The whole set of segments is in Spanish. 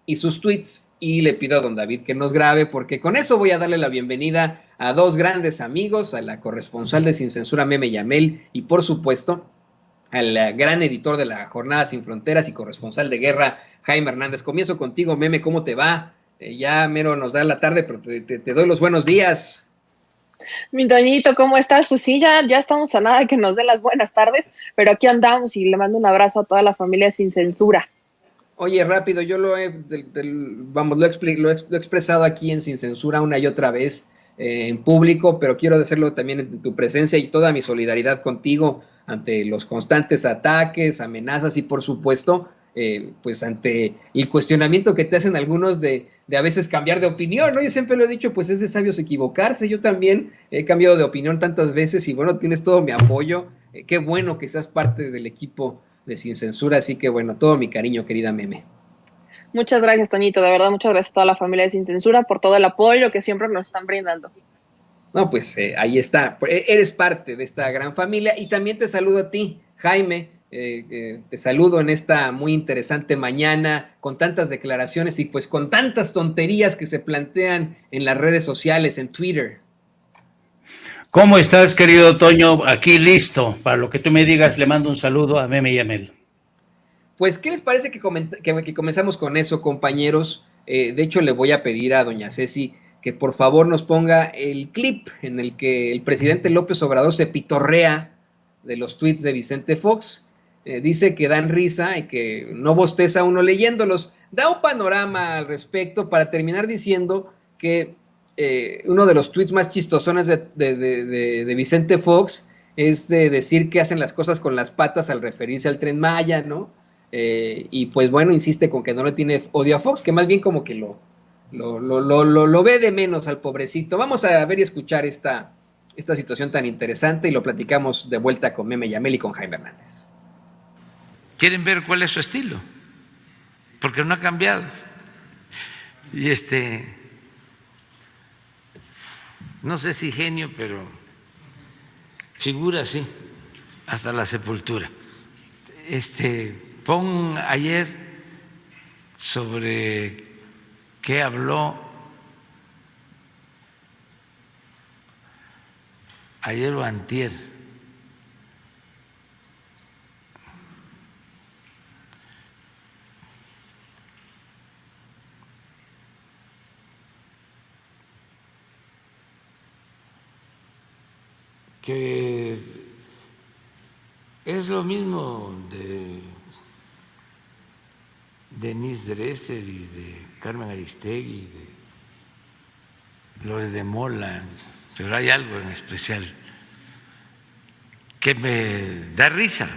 y sus tweets, y le pido a don David que nos grabe, porque con eso voy a darle la bienvenida a dos grandes amigos, a la corresponsal de Sin Censura, Meme Yamel, y por supuesto al gran editor de la Jornada Sin Fronteras y corresponsal de guerra, Jaime Hernández. Comienzo contigo, Meme, ¿cómo te va? Ya mero nos da la tarde, pero te doy los buenos días. Mi Toñito, ¿cómo estás? Pues sí, ya estamos a nada de que nos dé las buenas tardes, pero aquí andamos y le mando un abrazo a toda la familia Sin Censura. Oye, rápido, yo lo he expresado aquí en Sin Censura una y otra vez en público, pero quiero hacerlo también en tu presencia y toda mi solidaridad contigo ante los constantes ataques, amenazas y por supuesto, pues ante el cuestionamiento que te hacen algunos de a veces cambiar de opinión, ¿no? Yo siempre lo he dicho, pues es de sabios equivocarse, yo también he cambiado de opinión tantas veces y bueno, tienes todo mi apoyo, qué bueno que seas parte del equipo de Sin Censura, así que bueno, todo mi cariño, querida Meme. Muchas gracias, Toñito, de verdad, muchas gracias a toda la familia de Sin Censura por todo el apoyo que siempre nos están brindando. No, pues ahí está, eres parte de esta gran familia y también te saludo a ti, Jaime, te saludo en esta muy interesante mañana con tantas declaraciones y pues con tantas tonterías que se plantean en las redes sociales, en Twitter. ¿Cómo estás, querido Toño? Aquí listo, para lo que tú me digas, le mando un saludo a Meme Yamel. Pues, ¿qué les parece que comenzamos con eso, compañeros? De hecho, le voy a pedir a doña Ceci que por favor nos ponga el clip en el que el presidente López Obrador se pitorrea de los tweets de Vicente Fox. Dice que dan risa y que no bosteza uno leyéndolos. Da un panorama al respecto para terminar diciendo que uno de los tweets más chistosones de Vicente Fox es de decir que hacen las cosas con las patas al referirse al Tren Maya, ¿no? Y pues bueno, insiste con que no le tiene odio a Fox, que más bien como que lo ve de menos al pobrecito. Vamos a ver y escuchar esta situación tan interesante y lo platicamos de vuelta con Meme Yamel y con Jaime Hernández. ¿Quieren ver cuál es su estilo? Porque no ha cambiado. Y no sé si genio, pero figura así, hasta la sepultura. Pon ayer sobre qué habló ayer o antier. Que es lo mismo de Denise Dresser y de Carmen Aristegui, de Lore de Mola, pero hay algo en especial que me da risa,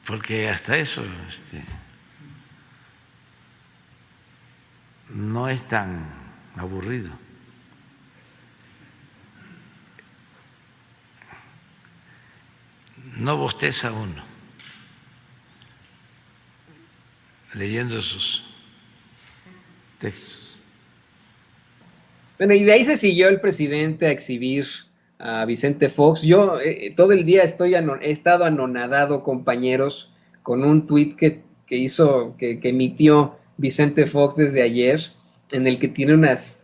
porque hasta eso no es tan aburrido. No bosteza uno leyendo sus textos. Bueno, y de ahí se siguió el presidente a exhibir a Vicente Fox. Yo todo el día he estado anonadado, compañeros, con un tuit que emitió Vicente Fox desde ayer, en el que tiene unas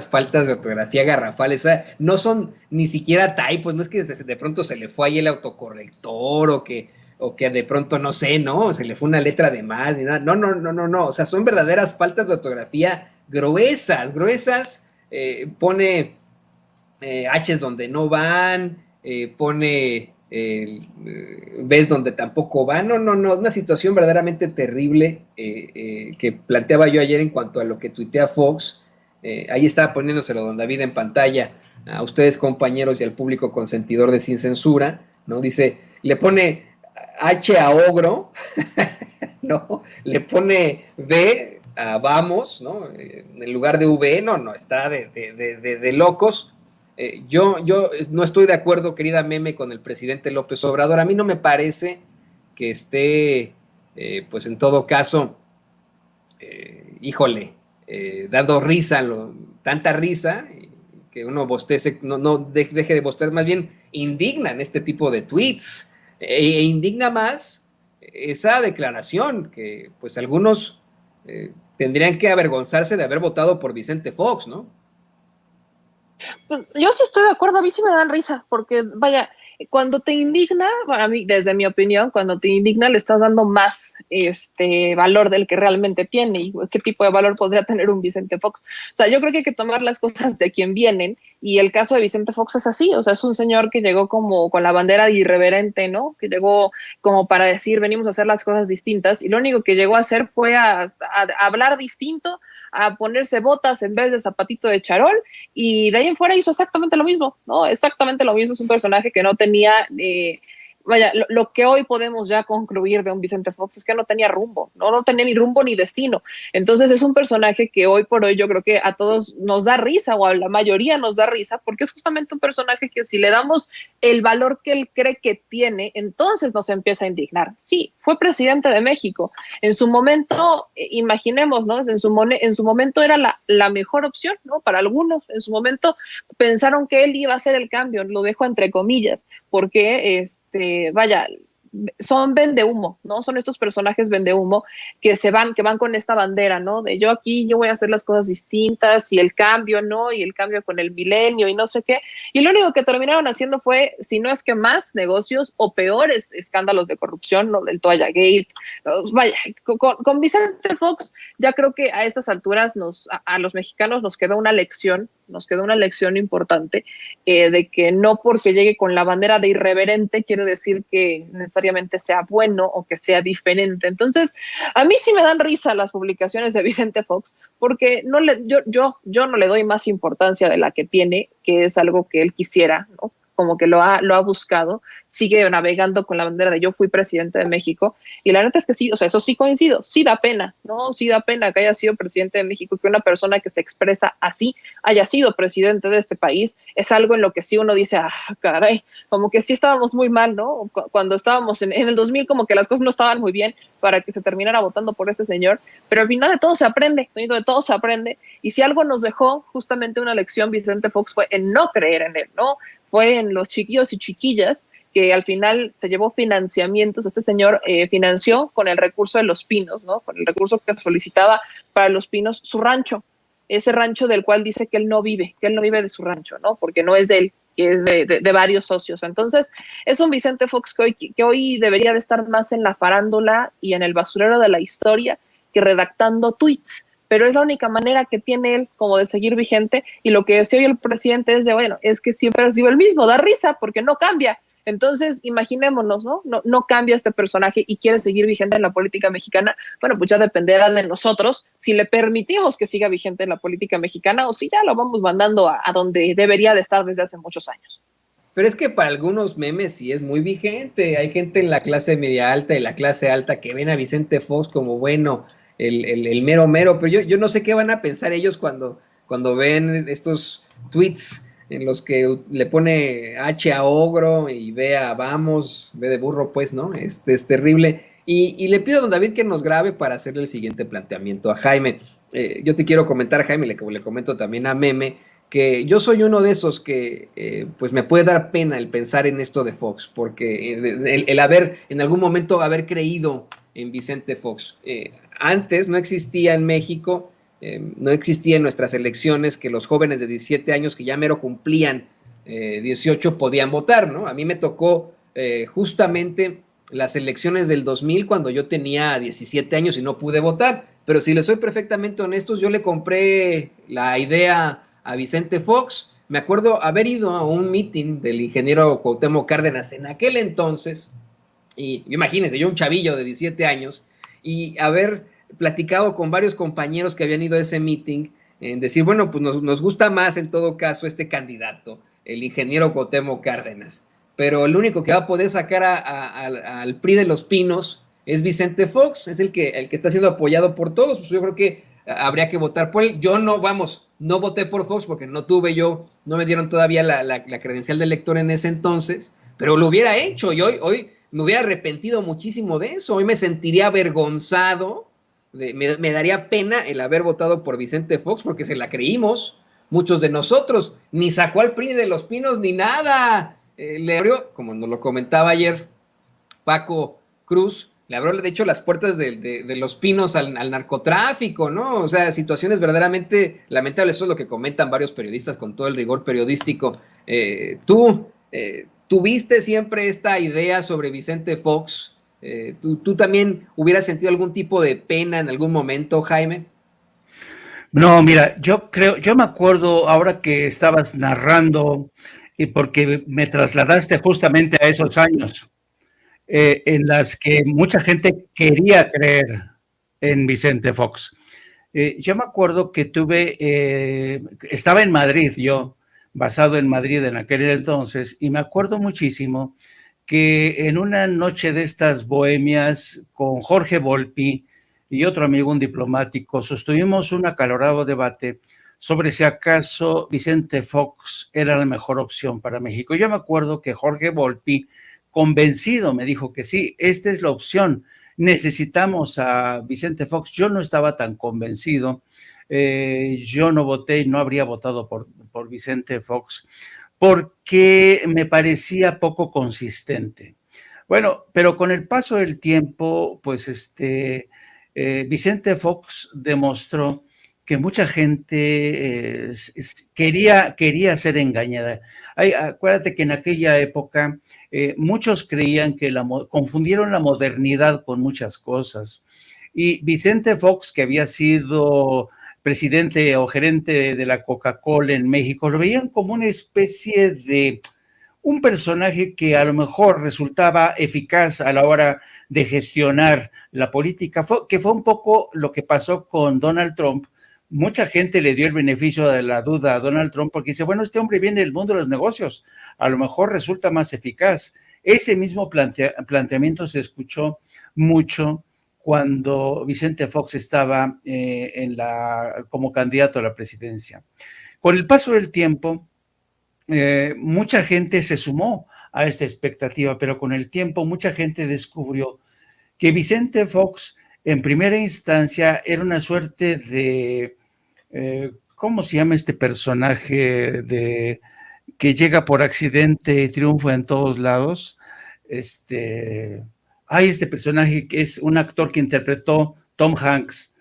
faltas de ortografía garrafales, o sea, no son ni siquiera typos, no es que de pronto se le fue ahí el autocorrector o que de pronto, no sé, ¿no? Se le fue una letra de más, ni nada. No, o sea, son verdaderas faltas de ortografía gruesas, pone H's donde no van, pone B's donde tampoco van, no, una situación verdaderamente terrible que planteaba yo ayer en cuanto a lo que tuitea Fox. Ahí estaba poniéndoselo don David en pantalla a ustedes, compañeros, y al público consentidor de Sin Censura, ¿no? Dice, le pone H a ogro, ¿no? Le pone V a vamos, ¿no? En lugar de V, no, está de locos. Yo no estoy de acuerdo, querida Meme, con el presidente López Obrador. A mí no me parece que esté, pues en todo caso, dando risa, tanta risa, que uno bostece, no deje de bostezar, más bien indignan este tipo de tweets, e indigna más esa declaración que pues algunos tendrían que avergonzarse de haber votado por Vicente Fox, ¿no? Pues, yo sí estoy de acuerdo, a mí sí me dan risa, porque vaya, cuando te indigna, para mí, desde mi opinión, cuando te indigna le estás dando más valor del que realmente tiene, y qué tipo de valor podría tener un Vicente Fox. O sea, yo creo que hay que tomar las cosas de quien vienen, y el caso de Vicente Fox es así, o sea, es un señor que llegó como con la bandera de irreverente, ¿no? Que llegó como para decir, venimos a hacer las cosas distintas, y lo único que llegó a hacer fue a hablar distinto, a ponerse botas en vez de zapatito de charol, y de ahí en fuera hizo exactamente lo mismo, ¿no? Exactamente lo mismo, es un personaje que no tenía, vaya, lo que hoy podemos ya concluir de un Vicente Fox es que no tenía rumbo, no tenía ni rumbo ni destino. Entonces es un personaje que hoy por hoy yo creo que a todos nos da risa, o a la mayoría nos da risa, porque es justamente un personaje que si le damos el valor que él cree que tiene, entonces nos empieza a indignar. Sí, fue presidente de México. En su momento, imaginemos, ¿no? En su momento era la mejor opción, ¿no? Para algunos, en su momento pensaron que él iba a hacer el cambio, lo dejo entre comillas, porque, vaya, son vendehumo, ¿no? Son estos personajes vendehumo que van con esta bandera, ¿no? De yo aquí, yo voy a hacer las cosas distintas, y el cambio, ¿no? Y el cambio con el milenio y no sé qué. Y lo único que terminaron haciendo fue, si no es que más negocios o peores escándalos de corrupción, ¿no? El Toalla Gate. Vaya, con Vicente Fox, ya creo que a estas alturas a los mexicanos nos quedó una lección importante, de que no porque llegue con la bandera de irreverente quiere decir que necesariamente sea bueno o que sea diferente. Entonces, a mí sí me dan risa las publicaciones de Vicente Fox, porque yo no le doy más importancia de la que tiene, que es algo que él quisiera, ¿no? Como que lo ha buscado, sigue navegando con la bandera de yo fui presidente de México, y la neta es que sí, o sea, eso sí coincido, sí da pena, ¿no? Sí da pena que haya sido presidente de México, que una persona que se expresa así haya sido presidente de este país. Es algo en lo que sí uno dice, caray, como que sí estábamos muy mal, ¿no? Cuando estábamos en el 2000, como que las cosas no estaban muy bien para que se terminara votando por este señor, pero al final de todo se aprende, ¿no? De todo se aprende, y si algo nos dejó justamente una lección Vicente Fox fue en no creer en él, ¿no? Fue en los chiquillos y chiquillas que al final se llevó financiamientos. Este señor financió con el recurso de Los Pinos, ¿no? Con el recurso que solicitaba para Los Pinos, su rancho, ese rancho del cual dice que él no vive de su rancho, ¿no? Porque no es de él, que es de varios socios. Entonces, es un Vicente Fox que hoy debería de estar más en la farándula y en el basurero de la historia que redactando tweets, pero es la única manera que tiene él como de seguir vigente, y lo que decía hoy el presidente es de, bueno, es que siempre ha sido el mismo, da risa porque no cambia. Entonces, imaginémonos, ¿no? No cambia este personaje y quiere seguir vigente en la política mexicana. Bueno, pues ya dependerá de nosotros si le permitimos que siga vigente en la política mexicana, o si ya lo vamos mandando a donde debería de estar desde hace muchos años. Pero es que para algunos memes sí es muy vigente. Hay gente en la clase media alta y la clase alta que ven a Vicente Fox como, bueno, el mero mero, pero yo no sé qué van a pensar ellos cuando ven estos tweets en los que le pone H a ogro y B a vamos, B de burro, pues, ¿no? Es terrible. Y le pido a don David que nos grabe para hacerle el siguiente planteamiento a Jaime. Yo te quiero comentar, Jaime, le comento también a Meme, que yo soy uno de esos que pues me puede dar pena el pensar en esto de Fox, porque el haber, en algún momento, haber creído en Vicente Fox. Antes no existía en México, no existía en nuestras elecciones que los jóvenes de 17 años que ya mero cumplían 18 podían votar, ¿no? A mí me tocó justamente las elecciones del 2000 cuando yo tenía 17 años y no pude votar, pero si les soy perfectamente honestos, yo le compré la idea a Vicente Fox. Me acuerdo haber ido a un meeting del ingeniero Cuauhtémoc Cárdenas en aquel entonces, y imagínense, yo un chavillo de 17 años, y haber platicado con varios compañeros que habían ido a ese meeting, en decir, bueno, pues nos gusta más en todo caso este candidato, el ingeniero Cuauhtémoc Cárdenas, pero el único que va a poder sacar al PRI de Los Pinos es Vicente Fox, es el que está siendo apoyado por todos. Pues yo creo que habría que votar por él. Yo no voté por Fox porque no me dieron todavía la credencial de elector en ese entonces, pero lo hubiera hecho, y hoy me hubiera arrepentido muchísimo de eso. Hoy me sentiría avergonzado, me daría pena el haber votado por Vicente Fox, porque se la creímos muchos de nosotros. Ni sacó al PRI de Los Pinos ni nada. Le abrió, como nos lo comentaba ayer Paco Cruz, le abrió, de hecho, las puertas de Los Pinos al narcotráfico, ¿no? O sea, situaciones verdaderamente lamentables. Eso es lo que comentan varios periodistas con todo el rigor periodístico. ¿Tuviste siempre esta idea sobre Vicente Fox? ¿Tú también hubieras sentido algún tipo de pena en algún momento, Jaime? No, mira, yo me acuerdo ahora que estabas narrando y porque me trasladaste justamente a esos años en las que mucha gente quería creer en Vicente Fox. Yo me acuerdo que estaba en Madrid yo, basado en Madrid en aquel entonces, y me acuerdo muchísimo que en una noche de estas bohemias con Jorge Volpi y otro amigo, un diplomático, sostuvimos un acalorado debate sobre si acaso Vicente Fox era la mejor opción para México. Yo me acuerdo que Jorge Volpi, convencido, me dijo que sí, esta es la opción, necesitamos a Vicente Fox. Yo no estaba tan convencido, yo no voté y no habría votado por Vicente Fox porque me parecía poco consistente. Bueno, pero con el paso del tiempo, pues Vicente Fox demostró que mucha gente quería ser engañada. Acuérdate que en aquella época muchos creían que confundieron la modernidad con muchas cosas. Y Vicente Fox, que había sido presidente o gerente de la Coca-Cola en México, lo veían como una especie de un personaje que a lo mejor resultaba eficaz a la hora de gestionar la política, que fue un poco lo que pasó con Donald Trump. Mucha gente le dio el beneficio de la duda a Donald Trump porque dice, bueno, este hombre viene del mundo de los negocios, a lo mejor resulta más eficaz. Ese mismo planteamiento se escuchó mucho cuando Vicente Fox estaba como candidato a la presidencia. Con el paso del tiempo, mucha gente se sumó a esta expectativa, pero con el tiempo mucha gente descubrió que Vicente Fox en primera instancia era una suerte de, ¿cómo se llama este personaje que llega por accidente y triunfa en todos lados? Este personaje que es un actor que interpretó Tom Hanks,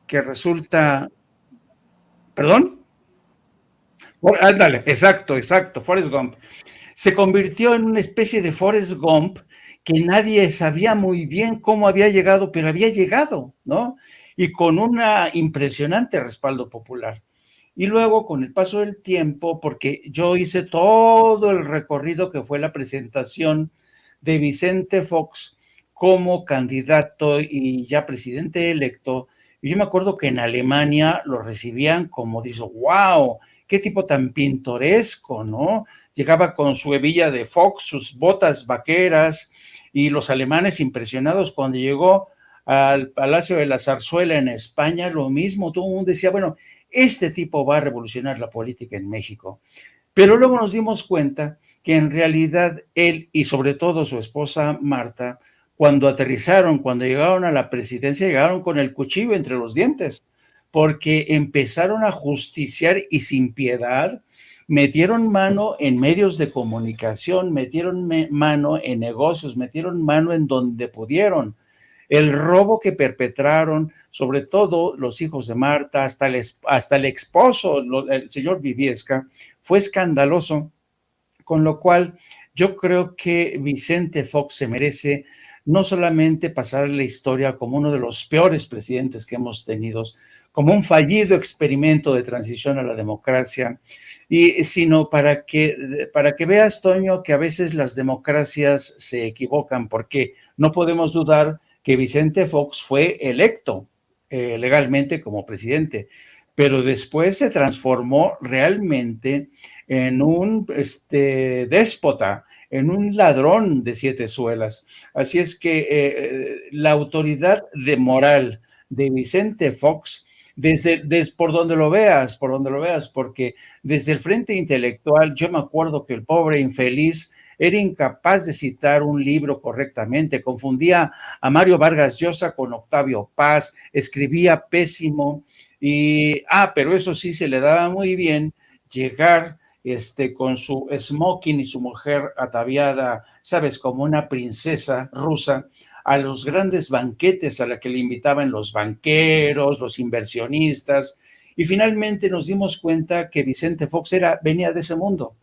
que resulta, ¿perdón? Ándale, exacto, Forrest Gump. Se convirtió en una especie de Forrest Gump que nadie sabía muy bien cómo había llegado, pero había llegado, ¿no? Y con un impresionante respaldo popular. Y luego, con el paso del tiempo, porque yo hice todo el recorrido que fue la presentación de Vicente Fox como candidato y ya presidente electo, y yo me acuerdo que en Alemania lo recibían como, dice, wow, qué tipo tan pintoresco, ¿no? Llegaba con su hebilla de Fox, sus botas vaqueras, y los alemanes impresionados cuando llegó al Palacio de la Zarzuela en España, lo mismo, todo el mundo decía, bueno, este tipo va a revolucionar la política en México. Pero luego nos dimos cuenta que en realidad él y sobre todo su esposa Marta, cuando aterrizaron, cuando llegaron a la presidencia, llegaron con el cuchillo entre los dientes, porque empezaron a justiciar y sin piedad, metieron mano en medios de comunicación, metieron mano en negocios, metieron mano en donde pudieron. El robo que perpetraron, sobre todo los hijos de Marta, hasta el esposo, el señor Viviesca, fue escandaloso, con lo cual yo creo que Vicente Fox se merece no solamente pasar a la historia como uno de los peores presidentes que hemos tenido, como un fallido experimento de transición a la democracia, sino para que veas, Toño, que a veces las democracias se equivocan, porque no podemos dudar que Vicente Fox fue electo legalmente como presidente, pero después se transformó realmente en un déspota, en un ladrón de 7 suelas. Así es que la autoridad moral de Vicente Fox, por donde lo veas, porque desde el frente intelectual, yo me acuerdo que el pobre infeliz era incapaz de citar un libro correctamente, confundía a Mario Vargas Llosa con Octavio Paz, escribía pésimo, pero eso sí se le daba muy bien llegar con su smoking y su mujer ataviada, sabes, como una princesa rusa, a los grandes banquetes a la que le invitaban los banqueros, los inversionistas, y finalmente nos dimos cuenta que Vicente Fox venía de ese mundo,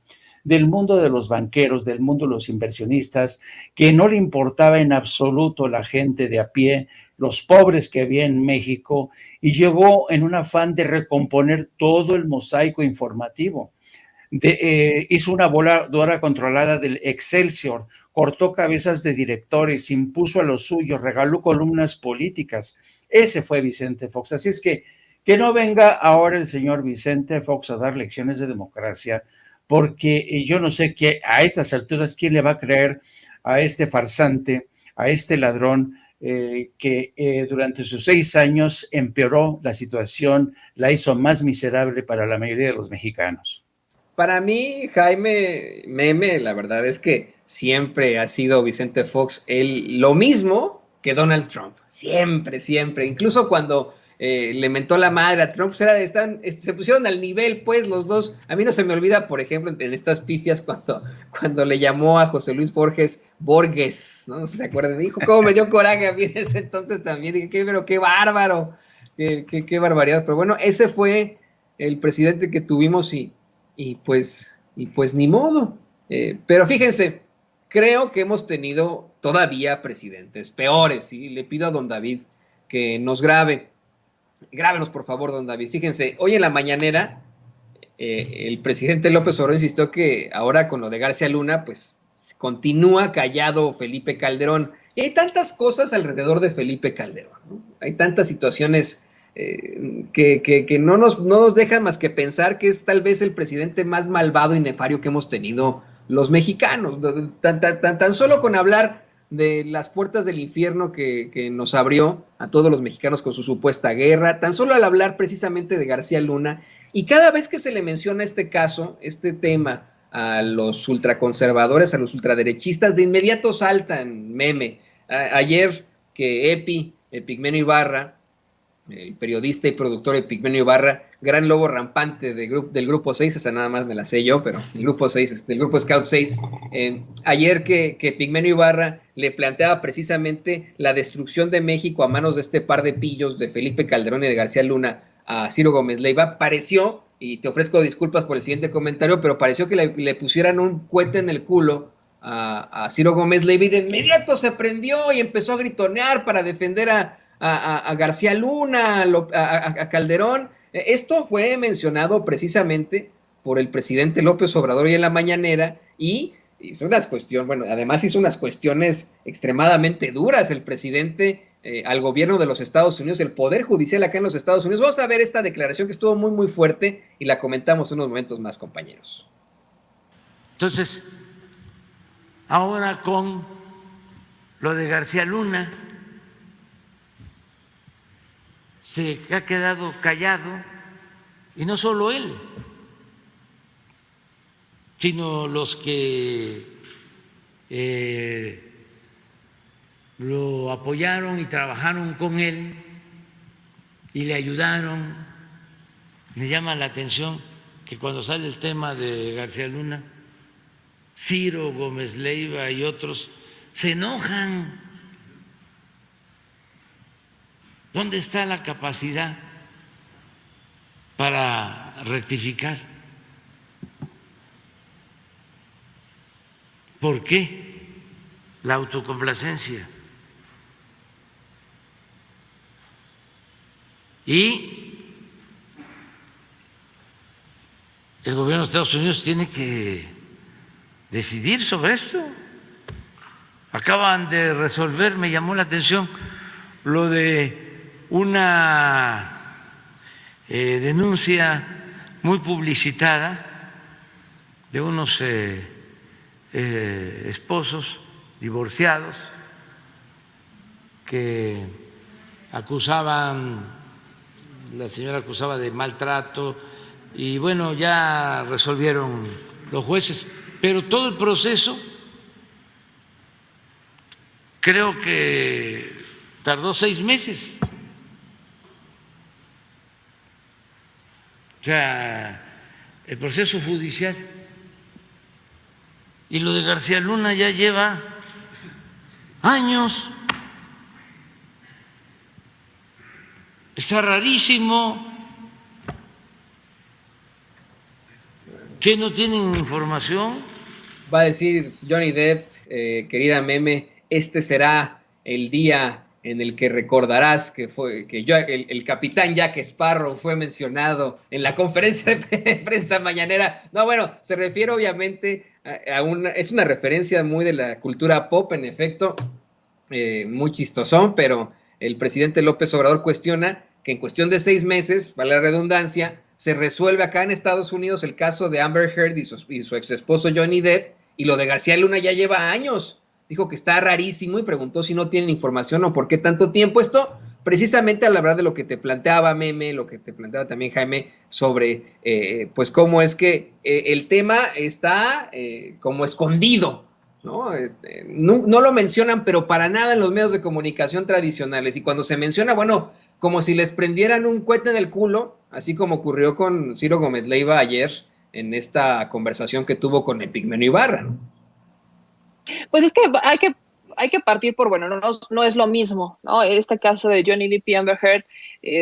del mundo de los banqueros, del mundo de los inversionistas, que no le importaba en absoluto la gente de a pie, los pobres que había en México, y llegó en un afán de recomponer todo el mosaico informativo. Hizo una voladora controlada del Excelsior, cortó cabezas de directores, impuso a los suyos, regaló columnas políticas. Ese fue Vicente Fox. Así es que no venga ahora el señor Vicente Fox a dar lecciones de democracia, porque yo no sé qué a estas alturas quién le va a creer a este farsante, a este ladrón que durante sus 6 años empeoró la situación, la hizo más miserable para la mayoría de los mexicanos. Para mí, Jaime Meme, la verdad es que siempre ha sido Vicente Fox lo mismo que Donald Trump. Siempre, siempre. Incluso cuando le mentó la madre a Trump, se pusieron al nivel, pues, los dos. A mí no se me olvida, por ejemplo, en estas pifias, cuando le llamó a José Luis Borges, ¿no? No sé si se acuerdan. Dijo, cómo me dio coraje a mí en ese entonces también. Dije, pero qué bárbaro. Qué barbaridad. Pero bueno, ese fue el presidente que tuvimos y pues ni modo. Pero fíjense, creo que hemos tenido todavía presidentes peores, ¿sí? Le pido a don David que nos grábenos por favor, don David. Fíjense, hoy en la mañanera el presidente López Obrador insistió que ahora con lo de García Luna, pues continúa callado Felipe Calderón. Y hay tantas cosas alrededor de Felipe Calderón, ¿no? Hay tantas situaciones que no nos dejan más que pensar que es tal vez el presidente más malvado y nefario que hemos tenido los mexicanos. Tan solo con hablar de las puertas del infierno que nos abrió a todos los mexicanos con su supuesta guerra, tan solo al hablar precisamente de García Luna, y cada vez que se le menciona este caso, este tema, a los ultraconservadores, a los ultraderechistas, de inmediato saltan Meme. Ayer que Epigmenio Ibarra, el periodista y productor Epigmenio Ibarra, gran lobo rampante del Grupo 6, esa nada más me la sé yo, pero el Grupo 6, del Grupo Scout 6, ayer que Epigmenio Ibarra le planteaba precisamente la destrucción de México a manos de este par de pillos de Felipe Calderón y de García Luna a Ciro Gómez Leiva, pareció, y te ofrezco disculpas por el siguiente comentario, pero pareció que le pusieran un cohete en el culo a Ciro Gómez Leiva y de inmediato se prendió y empezó a gritonear para defender a García Luna, a Calderón. Esto fue mencionado precisamente por el presidente López Obrador hoy en la mañanera y hizo unas cuestiones, bueno, además hizo unas cuestiones extremadamente duras el presidente al gobierno de los Estados Unidos, el Poder Judicial acá en los Estados Unidos. Vamos a ver esta declaración que estuvo muy, muy fuerte y la comentamos en unos momentos más, compañeros. Entonces, ahora con lo de García Luna, se ha quedado callado, y no solo él, sino los que lo apoyaron y trabajaron con él y le ayudaron. Me llama la atención que cuando sale el tema de García Luna, Ciro Gómez Leiva y otros se enojan. ¿Dónde está la capacidad para rectificar? ¿Por qué la autocomplacencia? Y el gobierno de Estados Unidos tiene que decidir sobre esto. Acaban de resolver, me llamó la atención, lo de una denuncia muy publicitada de unos esposos divorciados que la señora acusaba de maltrato y bueno, ya resolvieron los jueces, pero todo el proceso creo que tardó 6 meses. O sea, el proceso judicial. Y lo de García Luna ya lleva años. Está rarísimo. ¿Qué no tienen información? Va a decir Johnny Depp, querida Meme, este será el día en el que recordarás que el capitán Jack Sparrow fue mencionado en la conferencia de prensa mañanera. No, bueno, se refiere obviamente es una referencia muy de la cultura pop, en efecto, muy chistosón, pero el presidente López Obrador cuestiona que en cuestión de 6 meses, vale la redundancia, se resuelve acá en Estados Unidos el caso de Amber Heard y su ex esposo Johnny Depp, y lo de García Luna ya lleva años. Dijo que está rarísimo y preguntó si no tienen información o por qué tanto tiempo. Esto precisamente al hablar de lo que te planteaba Meme, lo que te planteaba también Jaime, sobre pues cómo es que el tema está como escondido, ¿no? No lo mencionan, pero para nada en los medios de comunicación tradicionales. Y cuando se menciona, bueno, como si les prendieran un cohete en el culo, así como ocurrió con Ciro Gómez Leiva ayer en esta conversación que tuvo con Epigmenio Ibarra, ¿no? Pues es que hay que partir por, bueno, no es lo mismo, ¿no? Este caso de Johnny Depp y Amber Heard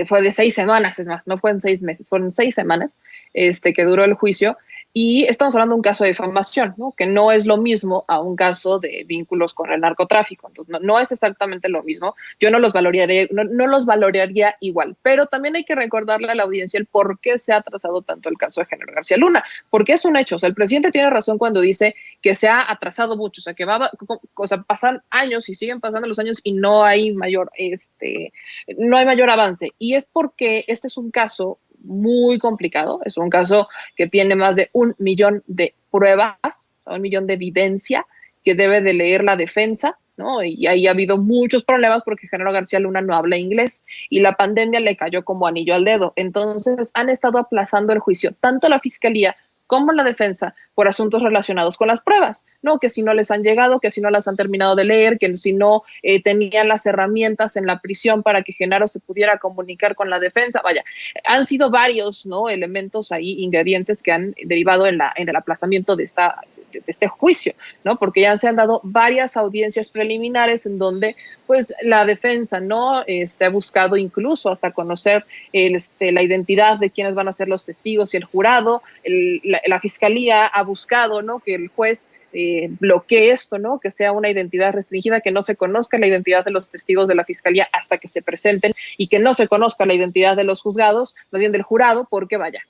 fue de 6 semanas, es más, no fue en 6 meses, fueron 6 semanas que duró el juicio. Y estamos hablando de un caso de difamación, ¿no? Que no es lo mismo a un caso de vínculos con el narcotráfico. Entonces, no es exactamente lo mismo. Yo no los valoraría igual. Pero también hay que recordarle a la audiencia el por qué se ha atrasado tanto el caso de Genaro García Luna. Porque es un hecho. O sea, el presidente tiene razón cuando dice que se ha atrasado mucho. O sea, que pasan años y siguen pasando los años y no hay mayor avance. Y es porque este es un caso muy complicado, es un caso que tiene más de 1 millón de pruebas, 1 millón de evidencia que debe de leer la defensa, ¿no? Y ahí ha habido muchos problemas porque Genaro García Luna no habla inglés y la pandemia le cayó como anillo al dedo. Entonces han estado aplazando el juicio, tanto la fiscalía como la defensa, por asuntos relacionados con las pruebas, ¿no? Que si no les han llegado, que si no las han terminado de leer, que si no tenían las herramientas en la prisión para que Genaro se pudiera comunicar con la defensa. Vaya, han sido varios, ¿no? Elementos ahí, ingredientes que han derivado en el aplazamiento de este juicio, ¿no? Porque ya se han dado varias audiencias preliminares en donde, pues, la defensa, ¿no? Ha buscado incluso hasta conocer la identidad de quienes van a ser los testigos y el jurado. La fiscalía ha buscado, ¿no? Que el juez bloquee esto, ¿no? Que sea una identidad restringida, que no se conozca la identidad de los testigos de la fiscalía hasta que se presenten y que no se conozca la identidad de los juzgados, más bien del jurado, porque vaya,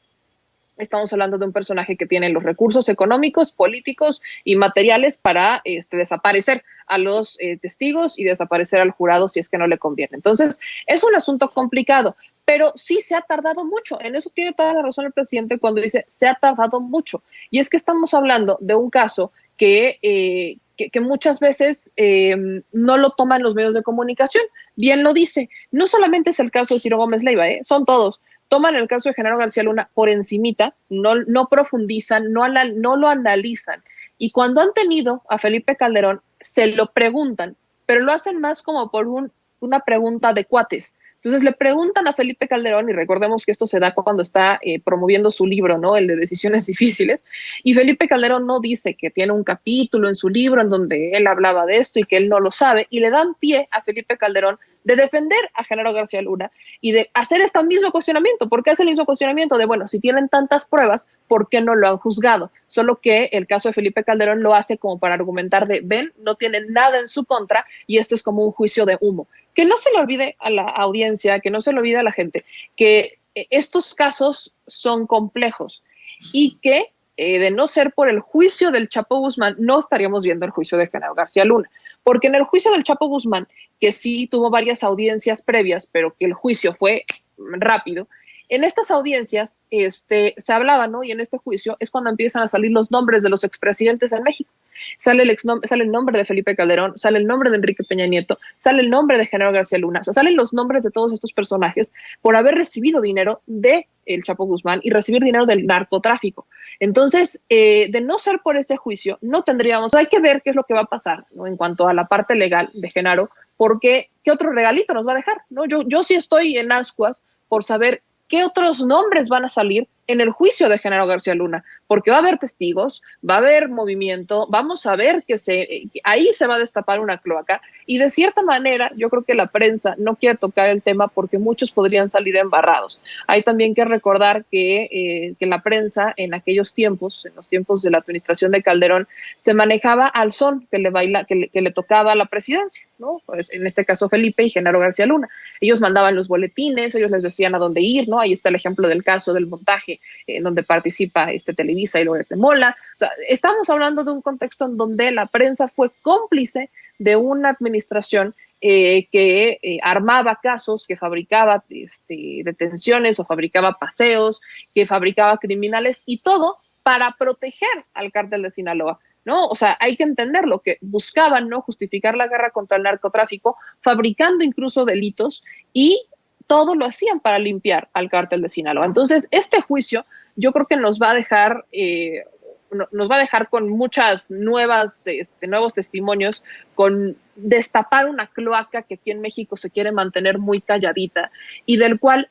estamos hablando de un personaje que tiene los recursos económicos, políticos y materiales para desaparecer a los testigos y desaparecer al jurado si es que no le conviene. Entonces, es un asunto complicado, pero sí se ha tardado mucho. En eso tiene toda la razón el presidente cuando dice se ha tardado mucho. Y es que estamos hablando de un caso que muchas veces no lo toman los medios de comunicación. Bien lo dice. No solamente es el caso de Ciro Gómez Leiva, son todos. Toman el caso de Genaro García Luna por encimita, no profundizan, no lo analizan. Y cuando han tenido a Felipe Calderón, se lo preguntan, pero lo hacen más como por una pregunta de cuates. Entonces le preguntan a Felipe Calderón, y recordemos que esto se da cuando está promoviendo su libro, ¿no? El de Decisiones Difíciles, y Felipe Calderón no dice que tiene un capítulo en su libro en donde él hablaba de esto y que él no lo sabe, y le dan pie a Felipe Calderón de defender a Genaro García Luna y de hacer este mismo cuestionamiento. ¿Por qué hace el mismo cuestionamiento? De, bueno, si tienen tantas pruebas, ¿por qué no lo han juzgado? Solo que el caso de Felipe Calderón lo hace como para argumentar de, ven, no tienen nada en su contra y esto es como un juicio de humo. Que no se le olvide a la audiencia, que no se le olvide a la gente, que estos casos son complejos y que de no ser por el juicio del Chapo Guzmán, no estaríamos viendo el juicio de Genaro García Luna. Porque en el juicio del Chapo Guzmán, que sí tuvo varias audiencias previas, pero que el juicio fue rápido, en estas audiencias se hablaba, ¿no? Y en este juicio es cuando empiezan a salir los nombres de los expresidentes en México. Sale el nombre de Felipe Calderón, sale el nombre de Enrique Peña Nieto, sale el nombre de Genaro García Luna, o sea, salen los nombres de todos estos personajes por haber recibido dinero de el Chapo Guzmán y recibir dinero del narcotráfico. Entonces, de no ser por ese juicio, no tendríamos, hay que ver qué es lo que va a pasar, ¿no? En cuanto a la parte legal de Genaro, porque qué otro regalito nos va a dejar, ¿no? Yo sí estoy en ascuas por saber qué otros nombres van a salir en el juicio de Genaro García Luna, porque va a haber testigos, va a haber movimiento, vamos a ver que ahí se va a destapar una cloaca, y de cierta manera yo creo que la prensa no quiere tocar el tema porque muchos podrían salir embarrados. Hay también que recordar que la prensa en aquellos tiempos, en los tiempos de la administración de Calderón, se manejaba al son que le tocaba a la presidencia, ¿no? Pues en este caso Felipe y Genaro García Luna. Ellos mandaban los boletines, ellos les decían a dónde ir, ¿no? Ahí está el ejemplo del caso del montaje donde participa Televisa y Loret de Mola. O sea, estamos hablando de un contexto en donde la prensa fue cómplice de una administración que armaba casos, que fabricaba detenciones o fabricaba paseos, que fabricaba criminales, y todo para proteger al cártel de Sinaloa, ¿no? O sea, hay que entenderlo, que buscaban, ¿no?, justificar la guerra contra el narcotráfico, fabricando incluso delitos, y todo lo hacían para limpiar al cártel de Sinaloa. Entonces, este juicio yo creo que nos va a dejar con muchas nuevos testimonios, con destapar una cloaca que aquí en México se quiere mantener muy calladita, y del cual,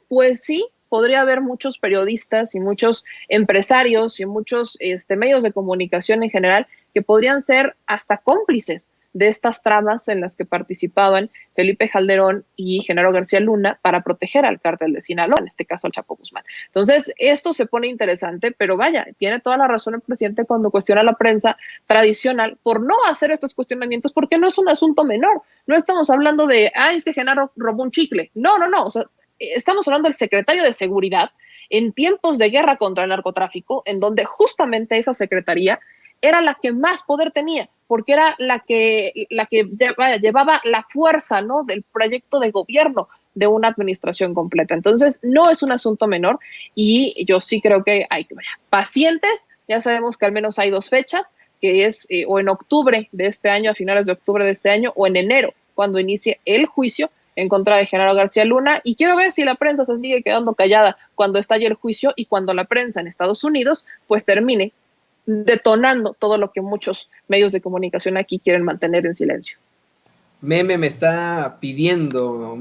pues sí, podría haber muchos periodistas y muchos empresarios y muchos medios de comunicación en general que podrían ser hasta cómplices de estas tramas en las que participaban Felipe Calderón y Genaro García Luna para proteger al cártel de Sinaloa, en este caso al Chapo Guzmán. Entonces, esto se pone interesante, pero vaya, tiene toda la razón el presidente cuando cuestiona a la prensa tradicional por no hacer estos cuestionamientos, porque no es un asunto menor. No estamos hablando de, es que Genaro robó un chicle. No, o sea, estamos hablando del secretario de Seguridad en tiempos de guerra contra el narcotráfico, en donde justamente esa secretaría era la que más poder tenía, porque era la que llevaba la fuerza, ¿no?, del proyecto de gobierno de una administración completa. Entonces, no es un asunto menor, y yo sí creo que hay que pacientes. Ya sabemos que al menos hay 2 fechas, que es o en octubre de este año, a finales de octubre de este año, o en enero, cuando inicie el juicio en contra de Genaro García Luna, y quiero ver si la prensa se sigue quedando callada cuando estalle el juicio y cuando la prensa en Estados Unidos pues termine detonando todo lo que muchos medios de comunicación aquí quieren mantener en silencio. Meme me están pidiendo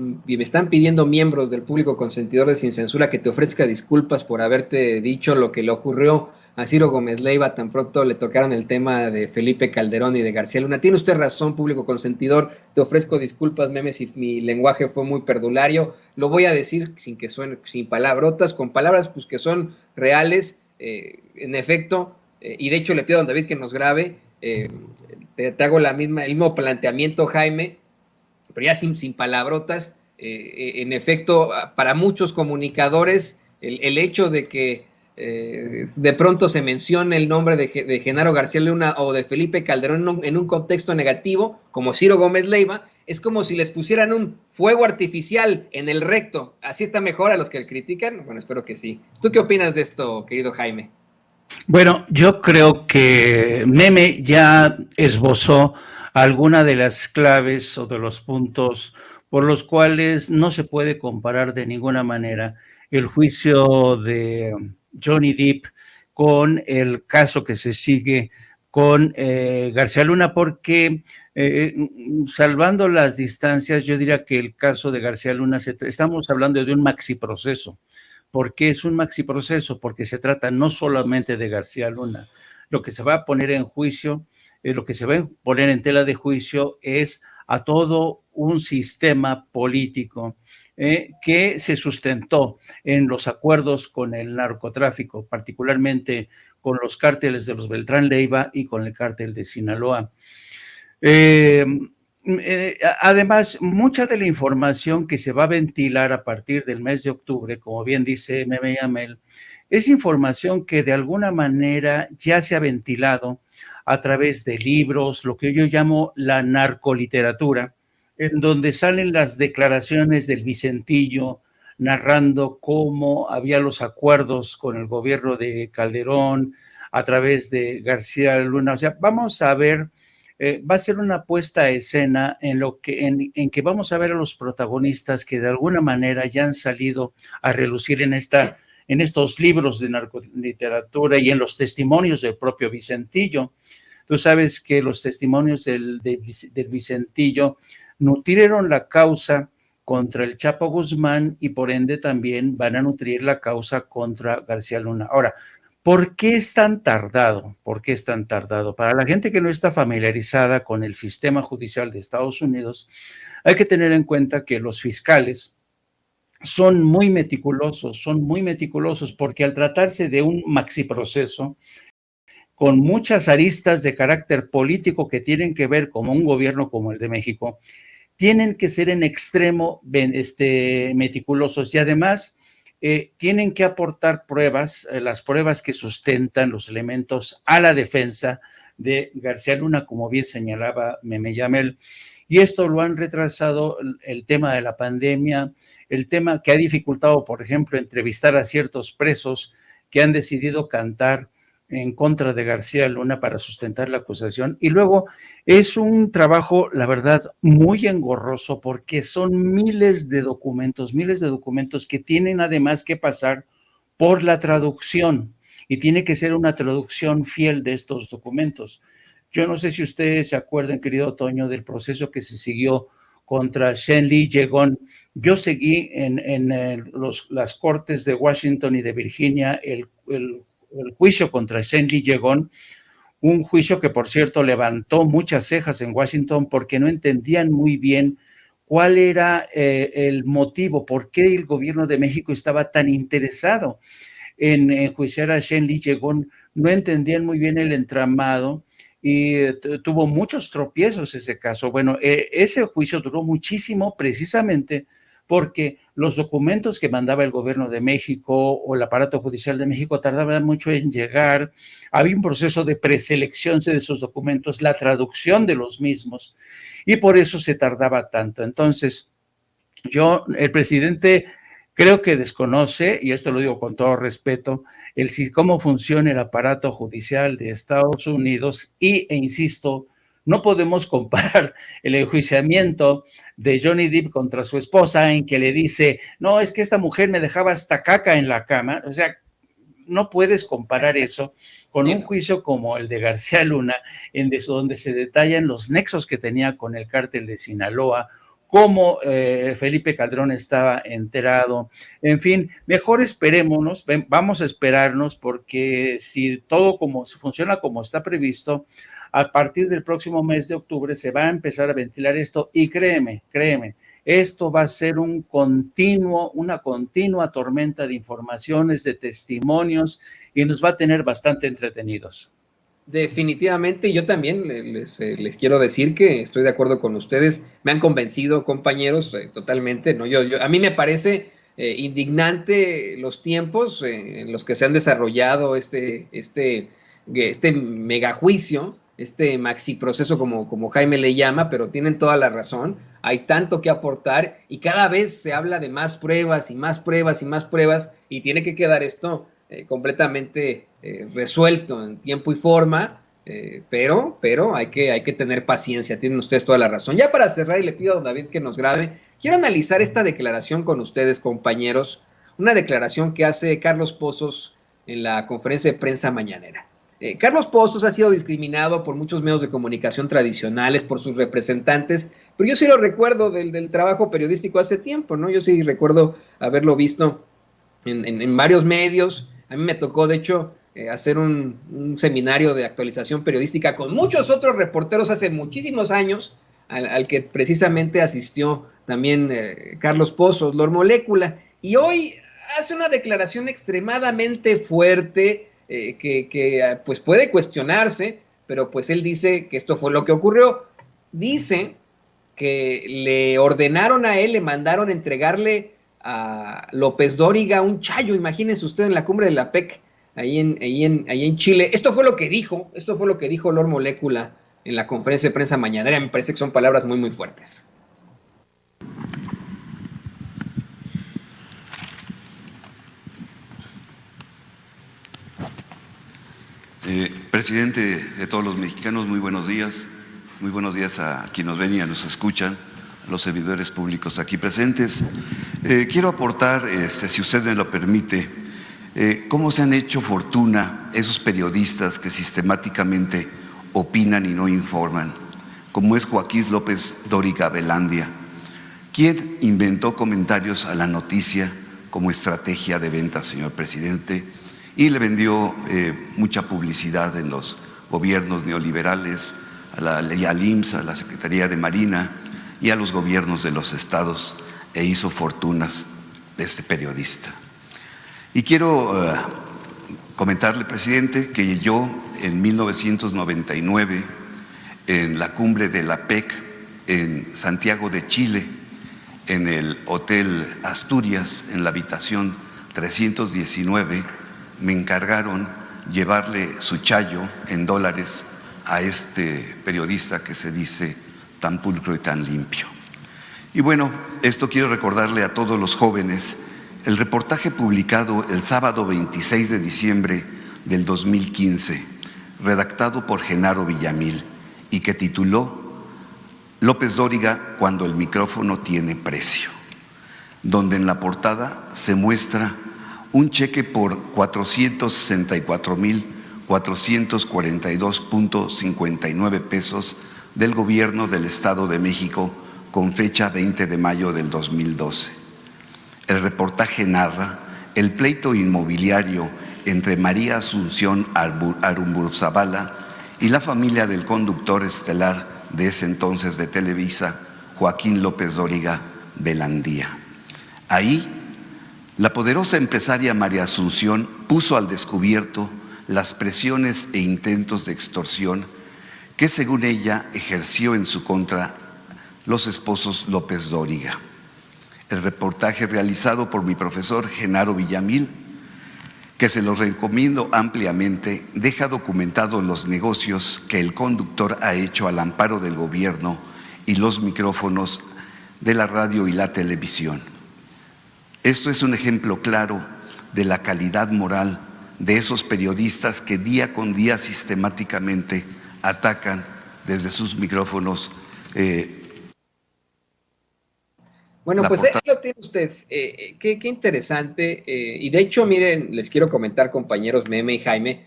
miembros del público consentidor de Sin Censura que te ofrezca disculpas por haberte dicho lo que le ocurrió a Ciro Gómez Leiva tan pronto le tocaron el tema de Felipe Calderón y de García Luna. Tiene usted razón, público consentidor, te ofrezco disculpas, Meme, si mi lenguaje fue muy perdulario. Lo voy a decir sin que suene, sin palabrotas, con palabras pues que son reales, en efecto, y de hecho le pido a don David que nos grabe. Te hago el mismo planteamiento, Jaime, pero ya sin palabrotas. En efecto, para muchos comunicadores, el hecho de que de pronto se mencione el nombre de Genaro García Luna o de Felipe Calderón en un contexto negativo, como Ciro Gómez Leiva, es como si les pusieran un fuego artificial en el recto. ¿Así está mejor a los que critican? Bueno, espero que sí. ¿Tú qué opinas de esto, querido Jaime? Bueno, yo creo que Meme ya esbozó alguna de las claves o de los puntos por los cuales no se puede comparar de ninguna manera el juicio de Johnny Depp con el caso que se sigue con García Luna, porque salvando las distancias, yo diría que el caso de García Luna, estamos hablando de un maxi proceso. ¿Por qué es un maxi proceso? Porque se trata no solamente de García Luna. Lo que se va a poner en juicio, lo que se va a poner en tela de juicio es a todo un sistema político que se sustentó en los acuerdos con el narcotráfico, particularmente con los cárteles de los Beltrán Leiva y con el cártel de Sinaloa. Además, mucha de la información que se va a ventilar a partir del mes de octubre, como bien dice Meme Yamel, es información que de alguna manera ya se ha ventilado a través de libros, lo que yo llamo la narcoliteratura, en donde salen las declaraciones del Vicentillo narrando cómo había los acuerdos con el gobierno de Calderón a través de García Luna. O sea, vamos a ver, va a ser una puesta a escena en que vamos a ver a los protagonistas que de alguna manera ya han salido a relucir en estos libros de narcoliteratura y en los testimonios del propio Vicentillo. Tú sabes que los testimonios del Vicentillo nutrieron la causa contra el Chapo Guzmán y por ende también van a nutrir la causa contra García Luna. Ahora, ¿por qué es tan tardado? ¿Por qué es tan tardado? Para la gente que no está familiarizada con el sistema judicial de Estados Unidos, hay que tener en cuenta que los fiscales son muy meticulosos porque al tratarse de un maxiproceso, con muchas aristas de carácter político que tienen que ver con un gobierno como el de México, tienen que ser en extremo meticulosos y además tienen que aportar pruebas, las pruebas que sustentan los elementos a la defensa de García Luna, como bien señalaba Meme Yamel. Y esto lo han retrasado el tema de la pandemia, el tema que ha dificultado, por ejemplo, entrevistar a ciertos presos que han decidido cantar en contra de García Luna para sustentar la acusación. Y luego es un trabajo, la verdad, muy engorroso porque son miles de documentos que tienen además que pasar por la traducción y tiene que ser una traducción fiel de estos documentos. Yo no sé si ustedes se acuerdan, querido Toño, del proceso que se siguió contra Shenli Yegon. Yo seguí en las cortes de Washington y de Virginia el juicio contra Shenli Yegon, un juicio que, por cierto, levantó muchas cejas en Washington porque no entendían muy bien cuál era el motivo, por qué el gobierno de México estaba tan interesado en enjuiciar a Shenli Yegon. No entendían muy bien el entramado y tuvo muchos tropiezos ese caso. Bueno, ese juicio duró muchísimo precisamente porque los documentos que mandaba el gobierno de México o el aparato judicial de México tardaban mucho en llegar. Había un proceso de preselección de esos documentos, la traducción de los mismos, y por eso se tardaba tanto. Entonces, el presidente creo que desconoce, y esto lo digo con todo respeto, cómo funciona el aparato judicial de Estados Unidos e insisto, no podemos comparar el enjuiciamiento de Johnny Depp contra su esposa en que le dice, no, es que esta mujer me dejaba hasta caca en la cama. O sea, no puedes comparar eso con un juicio como el de García Luna, donde se detallan los nexos que tenía con el cártel de Sinaloa, cómo Felipe Calderón estaba enterado. En fin, mejor esperémonos, vamos a esperarnos, porque si todo funciona como está previsto, a partir del próximo mes de octubre se va a empezar a ventilar esto y créeme, esto va a ser una continua tormenta de informaciones, de testimonios y nos va a tener bastante entretenidos. Definitivamente, yo también les quiero decir que estoy de acuerdo con ustedes, me han convencido, compañeros, totalmente, ¿no? A mí me parece indignante los tiempos en los que se han desarrollado este megajuicio, este maxi proceso como Jaime le llama, pero tienen toda la razón, hay tanto que aportar y cada vez se habla de más pruebas y más pruebas y más pruebas y tiene que quedar esto completamente resuelto en tiempo y forma, pero hay que tener paciencia, tienen ustedes toda la razón. Ya para cerrar, y le pido a don David que nos grabe, quiero analizar esta declaración con ustedes, compañeros, una declaración que hace Carlos Pozos en la conferencia de prensa mañanera. Carlos Pozos ha sido discriminado por muchos medios de comunicación tradicionales, por sus representantes, pero yo sí lo recuerdo del trabajo periodístico hace tiempo, ¿no? Yo sí recuerdo haberlo visto en varios medios. A mí me tocó, de hecho, hacer un seminario de actualización periodística con muchos otros reporteros hace muchísimos años, al que precisamente asistió también Carlos Pozos, Lord Molécula, y hoy hace una declaración extremadamente fuerte, que pues puede cuestionarse, pero pues él dice que esto fue lo que ocurrió. Dice que le ordenaron a él, le mandaron entregarle a López Dóriga un chayo, imagínense usted, en la cumbre de la PEC, ahí en Chile. Esto fue lo que dijo Lord Molécula en la conferencia de prensa mañanera. Me parece que son palabras muy, muy fuertes. Presidente de todos los mexicanos, muy buenos días a quienes nos ven y nos escuchan, a los servidores públicos aquí presentes. Quiero aportar, si usted me lo permite, cómo se han hecho fortuna esos periodistas que sistemáticamente opinan y no informan, como es Joaquín López Dóriga Velandia, ¿Quién inventó comentarios a la noticia como estrategia de venta, señor presidente? Y le vendió mucha publicidad en los gobiernos neoliberales, al IMSS, a la Secretaría de Marina y a los gobiernos de los estados, e hizo fortunas de este periodista. Y quiero comentarle, presidente, que yo en 1999, en la cumbre de la PEC en Santiago de Chile, en el Hotel Asturias, en la habitación 319, me encargaron llevarle su chayo en dólares a este periodista que se dice tan pulcro y tan limpio. Y bueno, esto quiero recordarle a todos los jóvenes el reportaje publicado el sábado 26 de diciembre del 2015, redactado por Genaro Villamil, y que tituló López Dóriga cuando el micrófono tiene precio, donde en la portada se muestra un cheque por 464,442.59 pesos del gobierno del Estado de México con fecha 20 de mayo del 2012. El reportaje narra el pleito inmobiliario entre María Asunción Arumburuzabala y la familia del conductor estelar de ese entonces de Televisa, Joaquín López Dóriga Belandía. Ahí, la poderosa empresaria María Asunción puso al descubierto las presiones e intentos de extorsión que, según ella, ejerció en su contra los esposos López Dóriga. El reportaje realizado por mi profesor Genaro Villamil, que se lo recomiendo ampliamente, deja documentados los negocios que el conductor ha hecho al amparo del gobierno y los micrófonos de la radio y la televisión. Esto es un ejemplo claro de la calidad moral de esos periodistas que día con día sistemáticamente atacan desde sus micrófonos. Bueno, pues ahí lo tiene usted. Qué interesante. Y de hecho, miren, les quiero comentar, compañeros Meme y Jaime,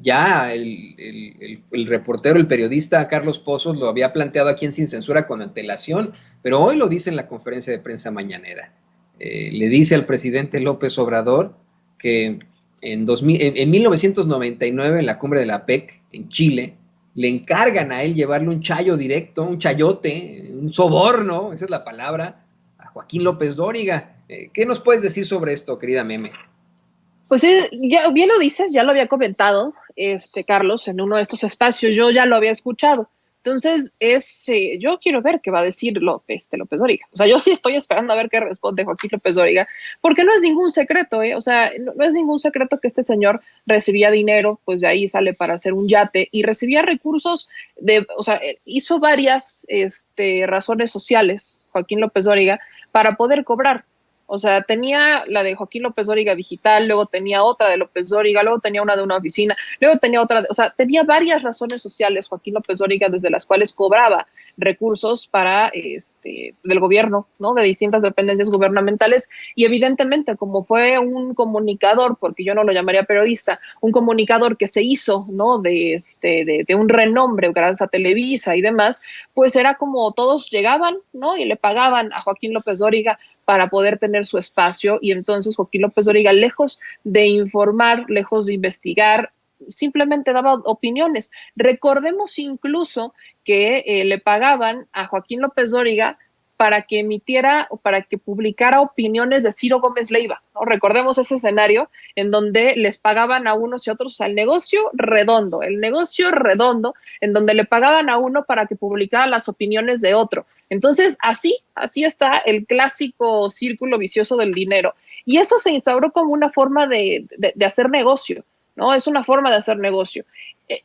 ya el reportero, el periodista Carlos Pozos lo había planteado aquí en Sin Censura con antelación, pero hoy lo dice en la conferencia de prensa mañanera. Le dice al presidente López Obrador que en 1999, en la cumbre de la PEC en Chile, le encargan a él llevarle un chayo directo, un chayote, un soborno, esa es la palabra, a Joaquín López Dóriga. ¿Qué nos puedes decir sobre esto, querida Meme? Pues ya bien lo dices, ya lo había comentado Carlos en uno de estos espacios, yo ya lo había escuchado. Entonces, yo quiero ver qué va a decir López Dóriga. O sea, yo sí estoy esperando a ver qué responde Joaquín López Dóriga, porque no es ningún secreto, O sea, no es ningún secreto que este señor recibía dinero, pues de ahí sale para hacer un yate, y recibía recursos o sea, hizo varias razones sociales, Joaquín López Dóriga, para poder cobrar. O sea, tenía la de Joaquín López Dóriga digital, luego tenía otra de López Dóriga, luego tenía una de una oficina, luego tenía otra, o sea, tenía varias razones sociales Joaquín López Dóriga desde las cuales cobraba recursos para del gobierno, ¿no? De distintas dependencias gubernamentales, y evidentemente como fue un comunicador, porque yo no lo llamaría periodista, un comunicador que se hizo, ¿no? De un renombre gracias a Televisa y demás, pues era como todos llegaban, ¿no? Y le pagaban a Joaquín López Dóriga para poder tener su espacio, y entonces Joaquín López Dóriga, lejos de informar, lejos de investigar, simplemente daba opiniones. Recordemos incluso que le pagaban a Joaquín López Dóriga para que emitiera o para que publicara opiniones de Ciro Gómez Leiva, ¿no? Recordemos ese escenario en donde les pagaban a unos y otros, el negocio redondo, en donde le pagaban a uno para que publicara las opiniones de otro. Entonces, así está el clásico círculo vicioso del dinero. Y eso se instauró como una forma de hacer negocio, ¿no? Es una forma de hacer negocio.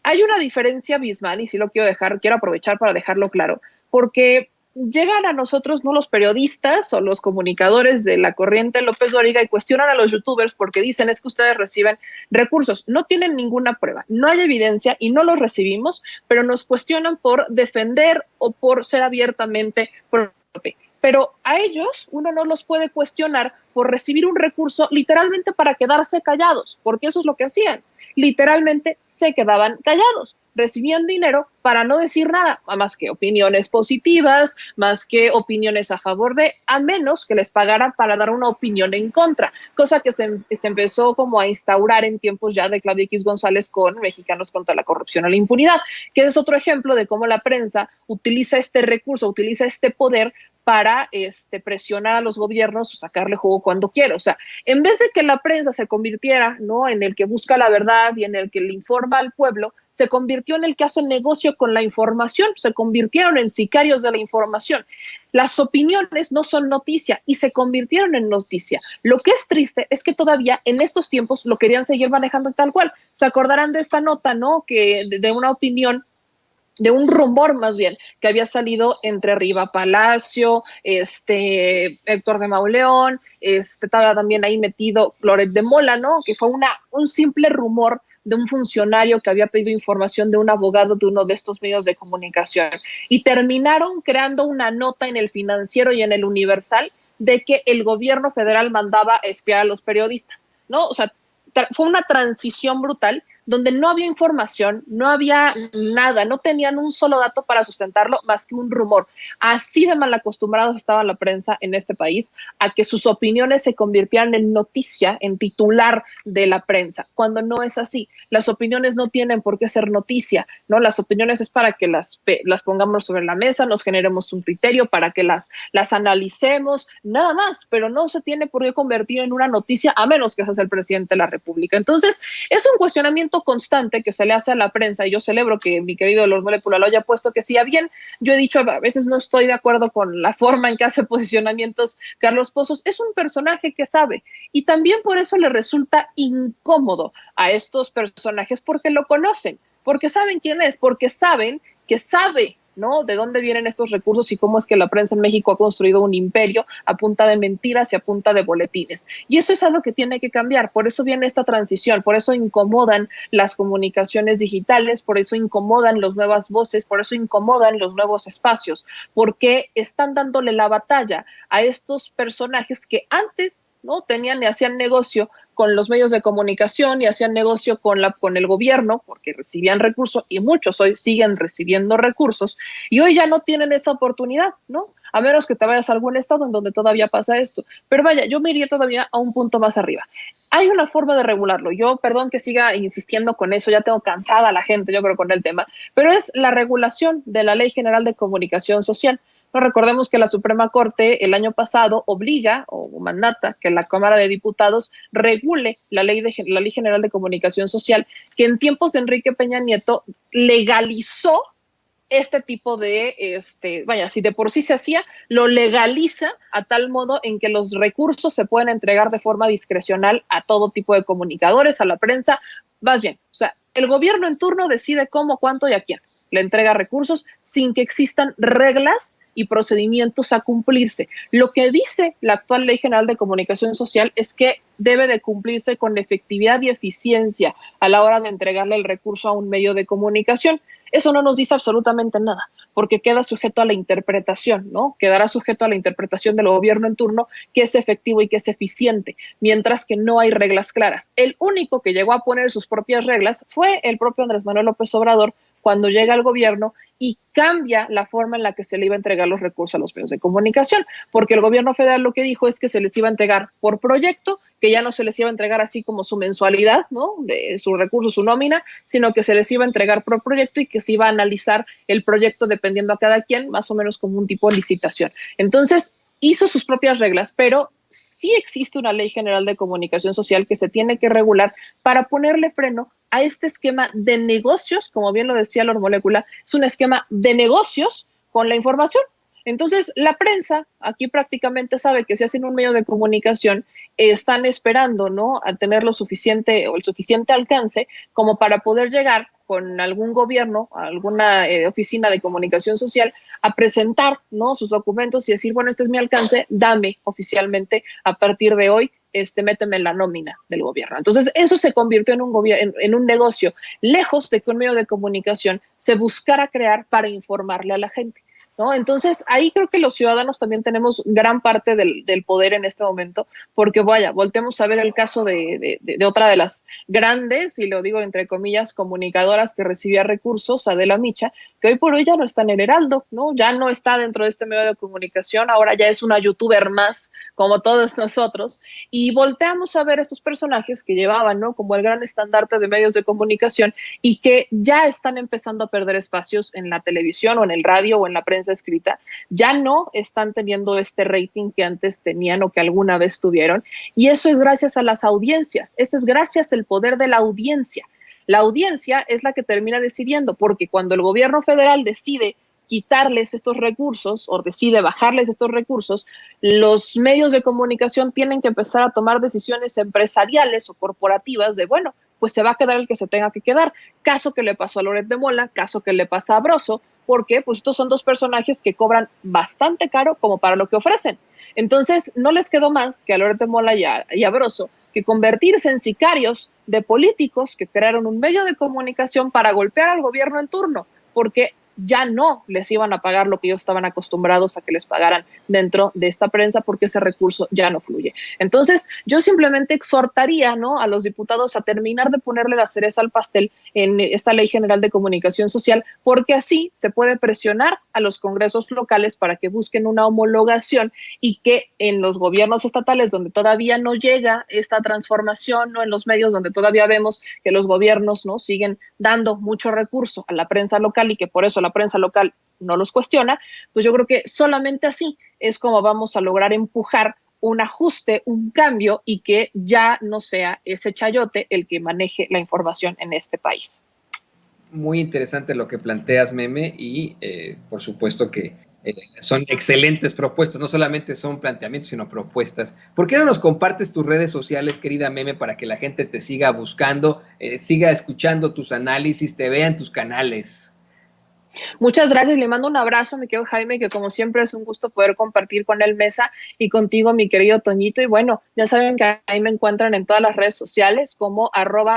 Hay una diferencia abismal, y sí lo quiero aprovechar para dejarlo claro, porque llegan a nosotros, no los periodistas o los comunicadores de la corriente López Dóriga, y cuestionan a los youtubers porque dicen es que ustedes reciben recursos. No tienen ninguna prueba, no hay evidencia y no los recibimos, pero nos cuestionan por defender o por ser abiertamente pro. Pero a ellos uno no los puede cuestionar por recibir un recurso literalmente para quedarse callados, porque eso es lo que hacían. literalmente se quedaban callados, recibían dinero para no decir nada, más que opiniones positivas, más que opiniones a favor de, a menos que les pagaran para dar una opinión en contra, cosa que se empezó como a instaurar en tiempos ya de Claudio X González con Mexicanos contra la Corrupción y la Impunidad, que es otro ejemplo de cómo la prensa utiliza este recurso, utiliza este poder para presionar a los gobiernos o sacarle jugo cuando quiera. O sea, en vez de que la prensa se convirtiera, ¿no?, en el que busca la verdad y en el que le informa al pueblo, se convirtió en el que hace negocio con la información, se convirtieron en sicarios de la información. Las opiniones no son noticia y se convirtieron en noticia. Lo que es triste es que todavía en estos tiempos lo querían seguir manejando tal cual. Se acordarán de esta nota, ¿no?, que de una opinión, de un rumor más bien, que había salido entre Riva Palacio, Héctor de Mauleón, estaba también ahí metido Loret de Mola, ¿no?, que fue un simple rumor de un funcionario que había pedido información de un abogado de uno de estos medios de comunicación. Y terminaron creando una nota en el Financiero y en el Universal de que el gobierno federal mandaba espiar a los periodistas, ¿no? O sea, fue una transición brutal donde no había información, no había nada, no tenían un solo dato para sustentarlo más que un rumor. Así de mal acostumbrados estaba la prensa en este país a que sus opiniones se convirtieran en noticia, en titular de la prensa, cuando no es así. Las opiniones no tienen por qué ser noticia, ¿no? Las opiniones es para que las pongamos sobre la mesa, nos generemos un criterio, para que las analicemos, nada más, pero no se tiene por qué convertir en una noticia a menos que seas el presidente de la República. Entonces, es un cuestionamiento constante que se le hace a la prensa, y yo celebro que mi querido Lord Molécula lo haya puesto, que si a bien yo he dicho a veces no estoy de acuerdo con la forma en que hace posicionamientos Carlos Pozos, es un personaje que sabe, y también por eso le resulta incómodo a estos personajes, porque lo conocen, porque saben quién es, porque saben que sabe, ¿no?, de dónde vienen estos recursos y cómo es que la prensa en México ha construido un imperio a punta de mentiras y a punta de boletines. Y eso es algo que tiene que cambiar. Por eso viene esta transición, por eso incomodan las comunicaciones digitales, por eso incomodan las nuevas voces, por eso incomodan los nuevos espacios, porque están dándole la batalla a estos personajes que antes, ¿no?, tenían y hacían negocio con los medios de comunicación y hacían negocio con el gobierno, porque recibían recursos, y muchos hoy siguen recibiendo recursos, y hoy ya no tienen esa oportunidad, ¿no? A menos que te vayas a algún estado en donde todavía pasa esto. Pero vaya, yo me iría todavía a un punto más arriba. Hay una forma de regularlo. Yo, perdón que siga insistiendo con eso, ya tengo cansada a la gente, yo creo, con el tema, pero es la regulación de la Ley General de Comunicación Social. No, recordemos que la Suprema Corte el año pasado obliga o mandata que la Cámara de Diputados regule la Ley General de Comunicación Social, que en tiempos de Enrique Peña Nieto legalizó este tipo de, vaya, si de por sí se hacía, lo legaliza a tal modo en que los recursos se pueden entregar de forma discrecional a todo tipo de comunicadores, a la prensa, más bien, o sea, el gobierno en turno decide cómo, cuánto y a quién le entrega recursos sin que existan reglas y procedimientos a cumplirse. Lo que dice la actual Ley General de Comunicación Social es que debe de cumplirse con efectividad y eficiencia a la hora de entregarle el recurso a un medio de comunicación. Eso no nos dice absolutamente nada, porque queda sujeto a la interpretación, ¿no? Quedará sujeto a la interpretación del gobierno en turno, que es efectivo y que es eficiente, mientras que no hay reglas claras. El único que llegó a poner sus propias reglas fue el propio Andrés Manuel López Obrador, cuando llega al gobierno y cambia la forma en la que se le iba a entregar los recursos a los medios de comunicación, porque el gobierno federal lo que dijo es que se les iba a entregar por proyecto, que ya no se les iba a entregar así como su mensualidad, ¿no?, de sus recursos, su nómina, sino que se les iba a entregar por proyecto y que se iba a analizar el proyecto dependiendo a cada quien, más o menos como un tipo de licitación. Entonces, hizo sus propias reglas, pero sí existe una Ley General de Comunicación Social que se tiene que regular para ponerle freno a este esquema de negocios, como bien lo decía Lord Molécula, es un esquema de negocios con la información. Entonces, la prensa aquí prácticamente sabe que si hacen un medio de comunicación, están esperando, ¿no?, a tener lo suficiente o el suficiente alcance como para poder llegar con algún gobierno, alguna oficina de comunicación social, a presentar, ¿no?, sus documentos y decir, bueno, este es mi alcance, dame oficialmente a partir de hoy, méteme en la nómina del gobierno. Entonces, eso se convirtió en un negocio, lejos de que un medio de comunicación se buscara crear para informarle a la gente. ¿no? Entonces, ahí creo que los ciudadanos también tenemos gran parte del poder en este momento, porque vaya, voltemos a ver el caso de otra de las grandes, y lo digo entre comillas, comunicadoras que recibía recursos, Adela Micha, que hoy por hoy ya no está en el Heraldo, ¿no? Ya no está dentro de este medio de comunicación, ahora ya es una youtuber más, como todos nosotros, y volteamos a ver estos personajes que llevaban, ¿no? Como el gran estandarte de medios de comunicación y que ya están empezando a perder espacios en la televisión o en el radio o en la prensa escrita, ya no están teniendo este rating que antes tenían o que alguna vez tuvieron, y eso es gracias a las audiencias, ese es gracias al poder de la audiencia. La audiencia es la que termina decidiendo, porque cuando el gobierno federal decide quitarles estos recursos o decide bajarles estos recursos, los medios de comunicación tienen que empezar a tomar decisiones empresariales o corporativas de, bueno, pues se va a quedar el que se tenga que quedar. Caso que le pasó a Loret de Mola, caso que le pasa a Broso, porque pues estos son dos personajes que cobran bastante caro como para lo que ofrecen. Entonces, no les quedó más que a Loret de Mola y a Broso que convertirse en sicarios de políticos que crearon un medio de comunicación para golpear al gobierno en turno, porque ya no les iban a pagar lo que ellos estaban acostumbrados a que les pagaran dentro de esta prensa, porque ese recurso ya no fluye. Entonces, yo simplemente exhortaría, ¿no?, a los diputados a terminar de ponerle la cereza al pastel en esta Ley General de Comunicación Social, porque así se puede presionar a los congresos locales para que busquen una homologación y que en los gobiernos estatales donde todavía no llega esta transformación, ¿no?, en los medios donde todavía vemos que los gobiernos, ¿no?, siguen dando mucho recurso a la prensa local y que por eso la prensa local no los cuestiona, pues yo creo que solamente así es como vamos a lograr empujar un ajuste, un cambio, y que ya no sea ese chayote el que maneje la información en este país. Muy interesante lo que planteas, Meme, y por supuesto que son excelentes propuestas, no solamente son planteamientos, sino propuestas. ¿Por qué no nos compartes tus redes sociales, querida Meme, para que la gente te siga buscando, siga escuchando tus análisis, te vea en tus canales? Muchas gracias, le mando un abrazo, mi querido Jaime, que como siempre es un gusto poder compartir con él mesa y contigo, mi querido Toñito. Y bueno, ya saben que ahí me encuentran en todas las redes sociales como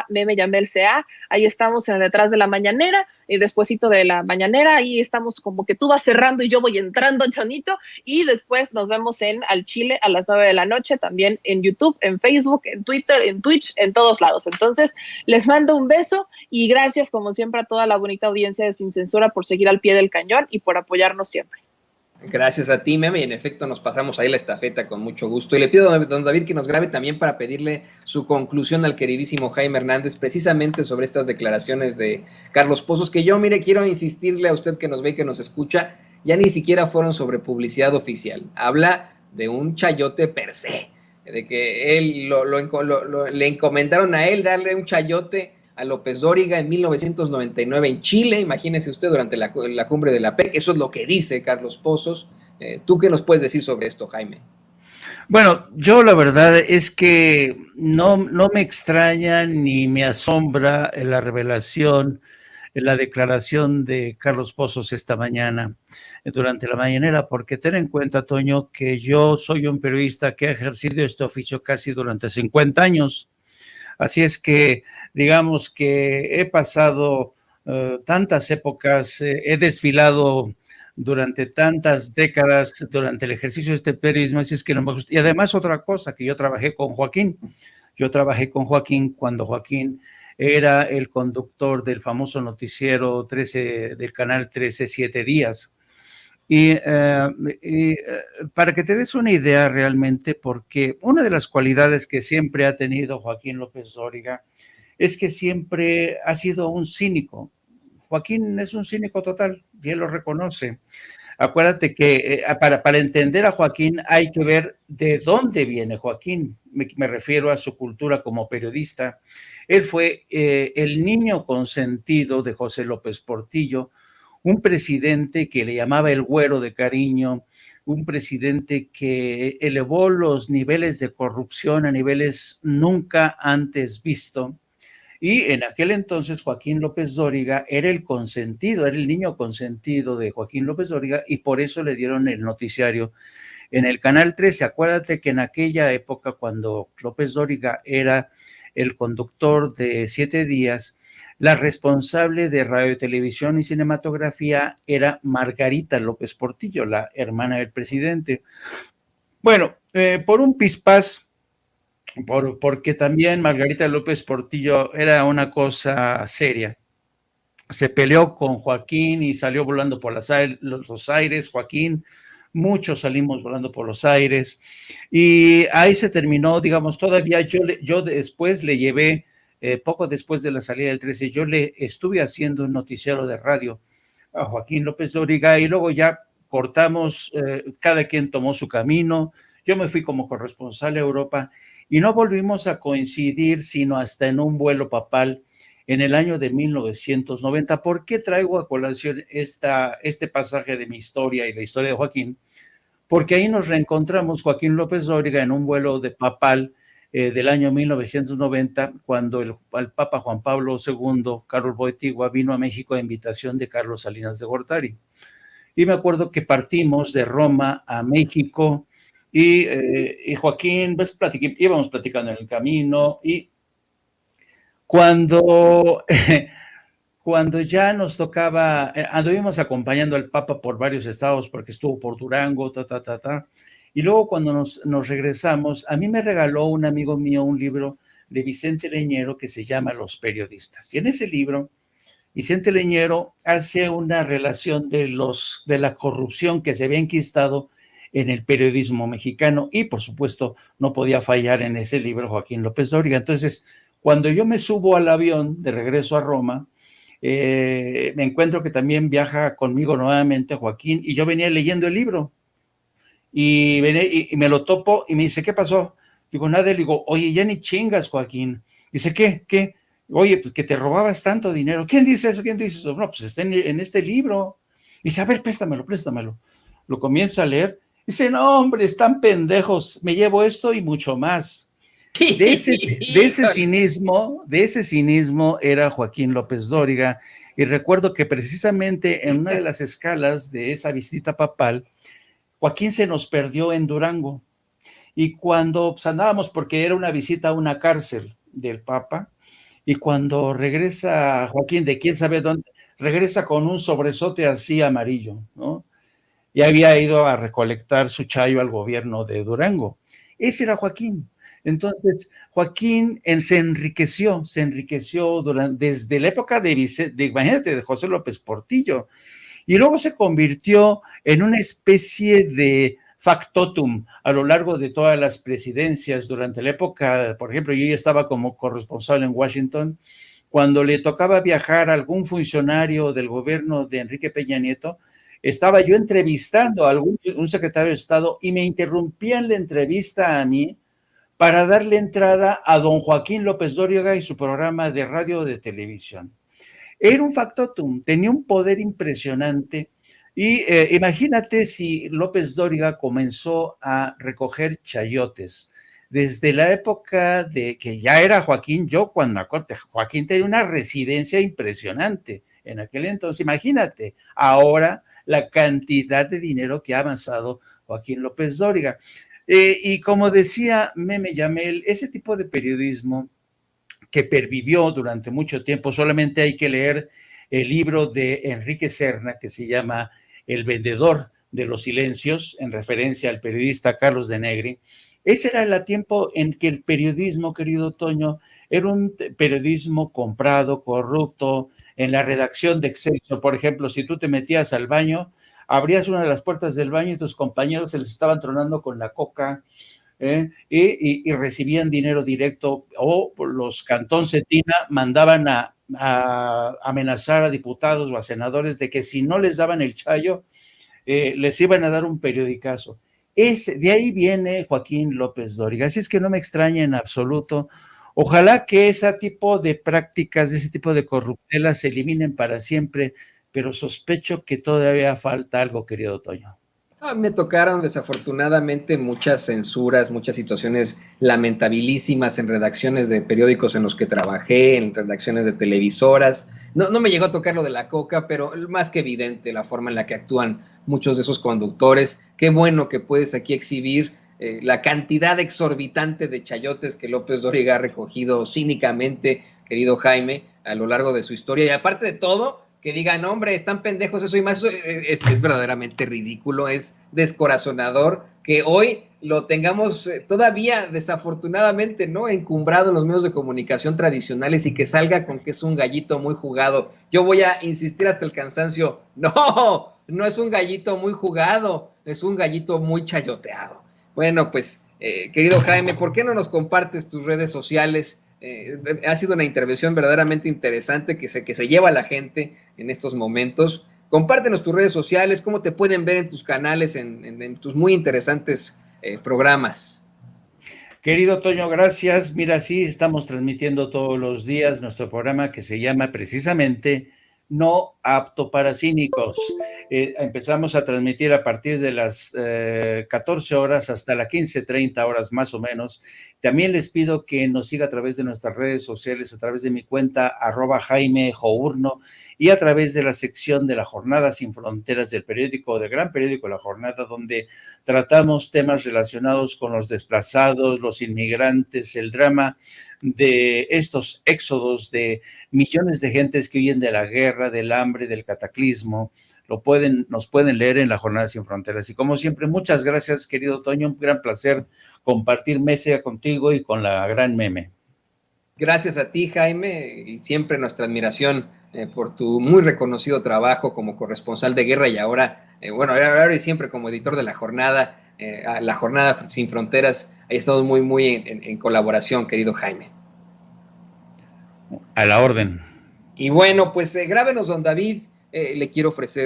@memeyamelca. Ahí estamos en el Detrás de la Mañanera y despuesito de la Mañanera. Ahí estamos como que tú vas cerrando y yo voy entrando, Toñito. Y después nos vemos en Al Chile a las 9 de la noche, también en YouTube, en Facebook, en Twitter, en Twitch, en todos lados. Entonces, les mando un beso y gracias, como siempre, a toda la bonita audiencia de Sin Censura por seguir al pie del cañón y por apoyarnos siempre. Gracias a ti, Meme, y en efecto nos pasamos ahí la estafeta con mucho gusto. Y le pido a don David que nos grabe también para pedirle su conclusión al queridísimo Jaime Hernández, precisamente sobre estas declaraciones de Carlos Pozos, que yo, mire, quiero insistirle a usted que nos ve y que nos escucha, ya ni siquiera fueron sobre publicidad oficial. Habla de un chayote per se, de que él le encomendaron a él darle un chayote a López Dóriga en 1999 en Chile, imagínese usted, durante la cumbre de la PEC. Eso es lo que dice Carlos Pozos. ¿Tú qué nos puedes decir sobre esto, Jaime? Bueno, yo la verdad es que no me extraña ni me asombra la revelación, la declaración de Carlos Pozos esta mañana, durante la mañanera, porque ten en cuenta, Toño, que yo soy un periodista que ha ejercido este oficio casi durante 50 años. Así es que, digamos que he pasado tantas épocas, he desfilado durante tantas décadas durante el ejercicio de este periodismo, así es que no me gusta. Y además otra cosa, que yo trabajé con Joaquín. Yo trabajé con Joaquín cuando Joaquín era el conductor del famoso noticiero 13, del canal 13, 7 días. Y para que te des una idea realmente, porque una de las cualidades que siempre ha tenido Joaquín López Dóriga es que siempre ha sido un cínico. Joaquín es un cínico total, y él lo reconoce. Acuérdate que para entender a Joaquín hay que ver de dónde viene Joaquín. Me refiero a su cultura como periodista. Él fue el niño consentido de José López Portillo, un presidente que le llamaba el güero de cariño, un presidente que elevó los niveles de corrupción a niveles nunca antes visto. Y en aquel entonces Joaquín López Dóriga era el consentido, era el niño consentido de Joaquín López Dóriga, y por eso le dieron el noticiario en el Canal 13. Acuérdate que en aquella época, cuando López Dóriga era el conductor de 7 días, la responsable de radio, televisión y cinematografía era Margarita López Portillo, la hermana del presidente. Bueno, por un pispás, porque también Margarita López Portillo era una cosa seria. Se peleó con Joaquín y salió volando por los aires, Joaquín, muchos salimos volando por los aires, y ahí se terminó, digamos, todavía yo después le llevé, poco después de la salida del 13, yo le estuve haciendo un noticiero de radio a Joaquín López Dóriga, y luego ya cortamos, cada quien tomó su camino, yo me fui como corresponsal a Europa, y no volvimos a coincidir sino hasta en un vuelo papal en el año de 1990. ¿Por qué traigo a colación este pasaje de mi historia y la historia de Joaquín? Porque ahí nos reencontramos Joaquín López Dóriga en un vuelo de papal del año 1990, cuando el Papa Juan Pablo II, Carlos Wojtyła, vino a México a invitación de Carlos Salinas de Gortari. Y me acuerdo que partimos de Roma a México, y Joaquín, pues, íbamos platicando en el camino, y cuando ya nos tocaba, anduvimos acompañando al Papa por varios estados, porque estuvo por Durango, y luego cuando nos regresamos, a mí me regaló un amigo mío un libro de Vicente Leñero que se llama Los Periodistas, y en ese libro Vicente Leñero hace una relación de la corrupción que se había enquistado en el periodismo mexicano, y por supuesto no podía fallar en ese libro Joaquín López Dóriga. Entonces, cuando yo me subo al avión de regreso a Roma, me encuentro que también viaja conmigo nuevamente Joaquín, y yo venía leyendo el libro, y me lo topo, y me dice, ¿qué pasó? Digo, nada. Le digo, oye, ya ni chingas, Joaquín. Dice, ¿qué? Oye, pues que te robabas tanto dinero. ¿Quién dice eso? No, pues está en este libro. Dice, a ver, préstamelo. Lo comienza a leer. Dice, no, hombre, están pendejos, me llevo esto y mucho más. De ese cinismo era Joaquín López Dóriga, y recuerdo que precisamente en una de las escalas de esa visita papal, Joaquín se nos perdió en Durango, y cuando pues, andábamos, porque era una visita a una cárcel del Papa, y cuando regresa Joaquín de quién sabe dónde, regresa con un sobresote así amarillo, ¿no? Y había ido a recolectar su chayo al gobierno de Durango. Ese era Joaquín. Entonces, Joaquín se enriqueció desde la época imagínate, de José López Portillo, y luego se convirtió en una especie de factotum a lo largo de todas las presidencias. Durante la época, por ejemplo, yo ya estaba como corresponsal en Washington, cuando le tocaba viajar a algún funcionario del gobierno de Enrique Peña Nieto, estaba yo entrevistando a un secretario de Estado, y me interrumpían la entrevista a mí para darle entrada a don Joaquín López Dóriga y su programa de radio o de televisión. Era un factotum, tenía un poder impresionante, y imagínate si López Dóriga comenzó a recoger chayotes desde la época de que ya era Joaquín. Yo cuando me acuerdo, Joaquín tenía una residencia impresionante en aquel entonces. Imagínate ahora la cantidad de dinero que ha avanzado Joaquín López Dóriga. Y como decía Meme Yamel, ese tipo de periodismo que pervivió durante mucho tiempo, solamente hay que leer el libro de Enrique Serna que se llama El vendedor de los silencios, en referencia al periodista Carlos de Negri. Ese era el tiempo en que el periodismo, querido Toño, era un periodismo comprado, corrupto. En la redacción de Excelsior, por ejemplo, si tú te metías al baño, abrías una de las puertas del baño y tus compañeros se les estaban tronando con la coca, y recibían dinero directo, o los Cantón Cetina mandaban a amenazar a diputados o a senadores de que si no les daban el chayo, les iban a dar un periodicazo. De ahí viene Joaquín López Dóriga, así es que no me extraña en absoluto. Ojalá que ese tipo de prácticas, ese tipo de corruptelas se eliminen para siempre, pero sospecho que todavía falta algo, querido Toño. Me tocaron desafortunadamente muchas censuras, muchas situaciones lamentabilísimas en redacciones de periódicos en los que trabajé, en redacciones de televisoras. No me llegó a tocar lo de la coca, pero más que evidente la forma en la que actúan muchos de esos conductores. Qué bueno que puedes aquí exhibir la cantidad exorbitante de chayotes que López Dóriga ha recogido cínicamente, querido Jaime, a lo largo de su historia. Y aparte de todo, que digan, hombre, están pendejos, eso y más, es verdaderamente ridículo, es descorazonador que hoy lo tengamos todavía, desafortunadamente, ¿no?, encumbrado en los medios de comunicación tradicionales y que salga con que es un gallito muy jugado. Yo voy a insistir hasta el cansancio, no es un gallito muy jugado, es un gallito muy chayoteado. Bueno, pues, querido Jaime, ¿por qué no nos compartes tus redes sociales? Ha sido una intervención verdaderamente interesante que se lleva a la gente en estos momentos. Compártenos tus redes sociales, cómo te pueden ver en tus canales, en tus muy interesantes programas. Querido Toño, gracias. Mira, sí, estamos transmitiendo todos los días nuestro programa que se llama precisamente No Apto para Cínicos. Empezamos a transmitir a partir de las 14 horas hasta las 15:30 horas más o menos. También les pido que nos siga a través de nuestras redes sociales, a través de mi cuenta @Jaime Journo y a través de la sección de La Jornada Sin Fronteras del gran periódico La Jornada, donde tratamos temas relacionados con los desplazados, los inmigrantes, el drama de estos éxodos de millones de gentes que huyen de la guerra, del hambre, del cataclismo. Nos pueden leer en La Jornada Sin Fronteras. Y como siempre, muchas gracias, querido Toño, un gran placer compartir mesa contigo y con la gran Meme. Gracias a ti, Jaime, y siempre nuestra admiración por tu muy reconocido trabajo como corresponsal de guerra y ahora y siempre como editor de La Jornada Sin Fronteras. Ahí estamos muy en colaboración, querido Jaime. A la orden. Y bueno, pues grábenos, don David, le quiero ofrecer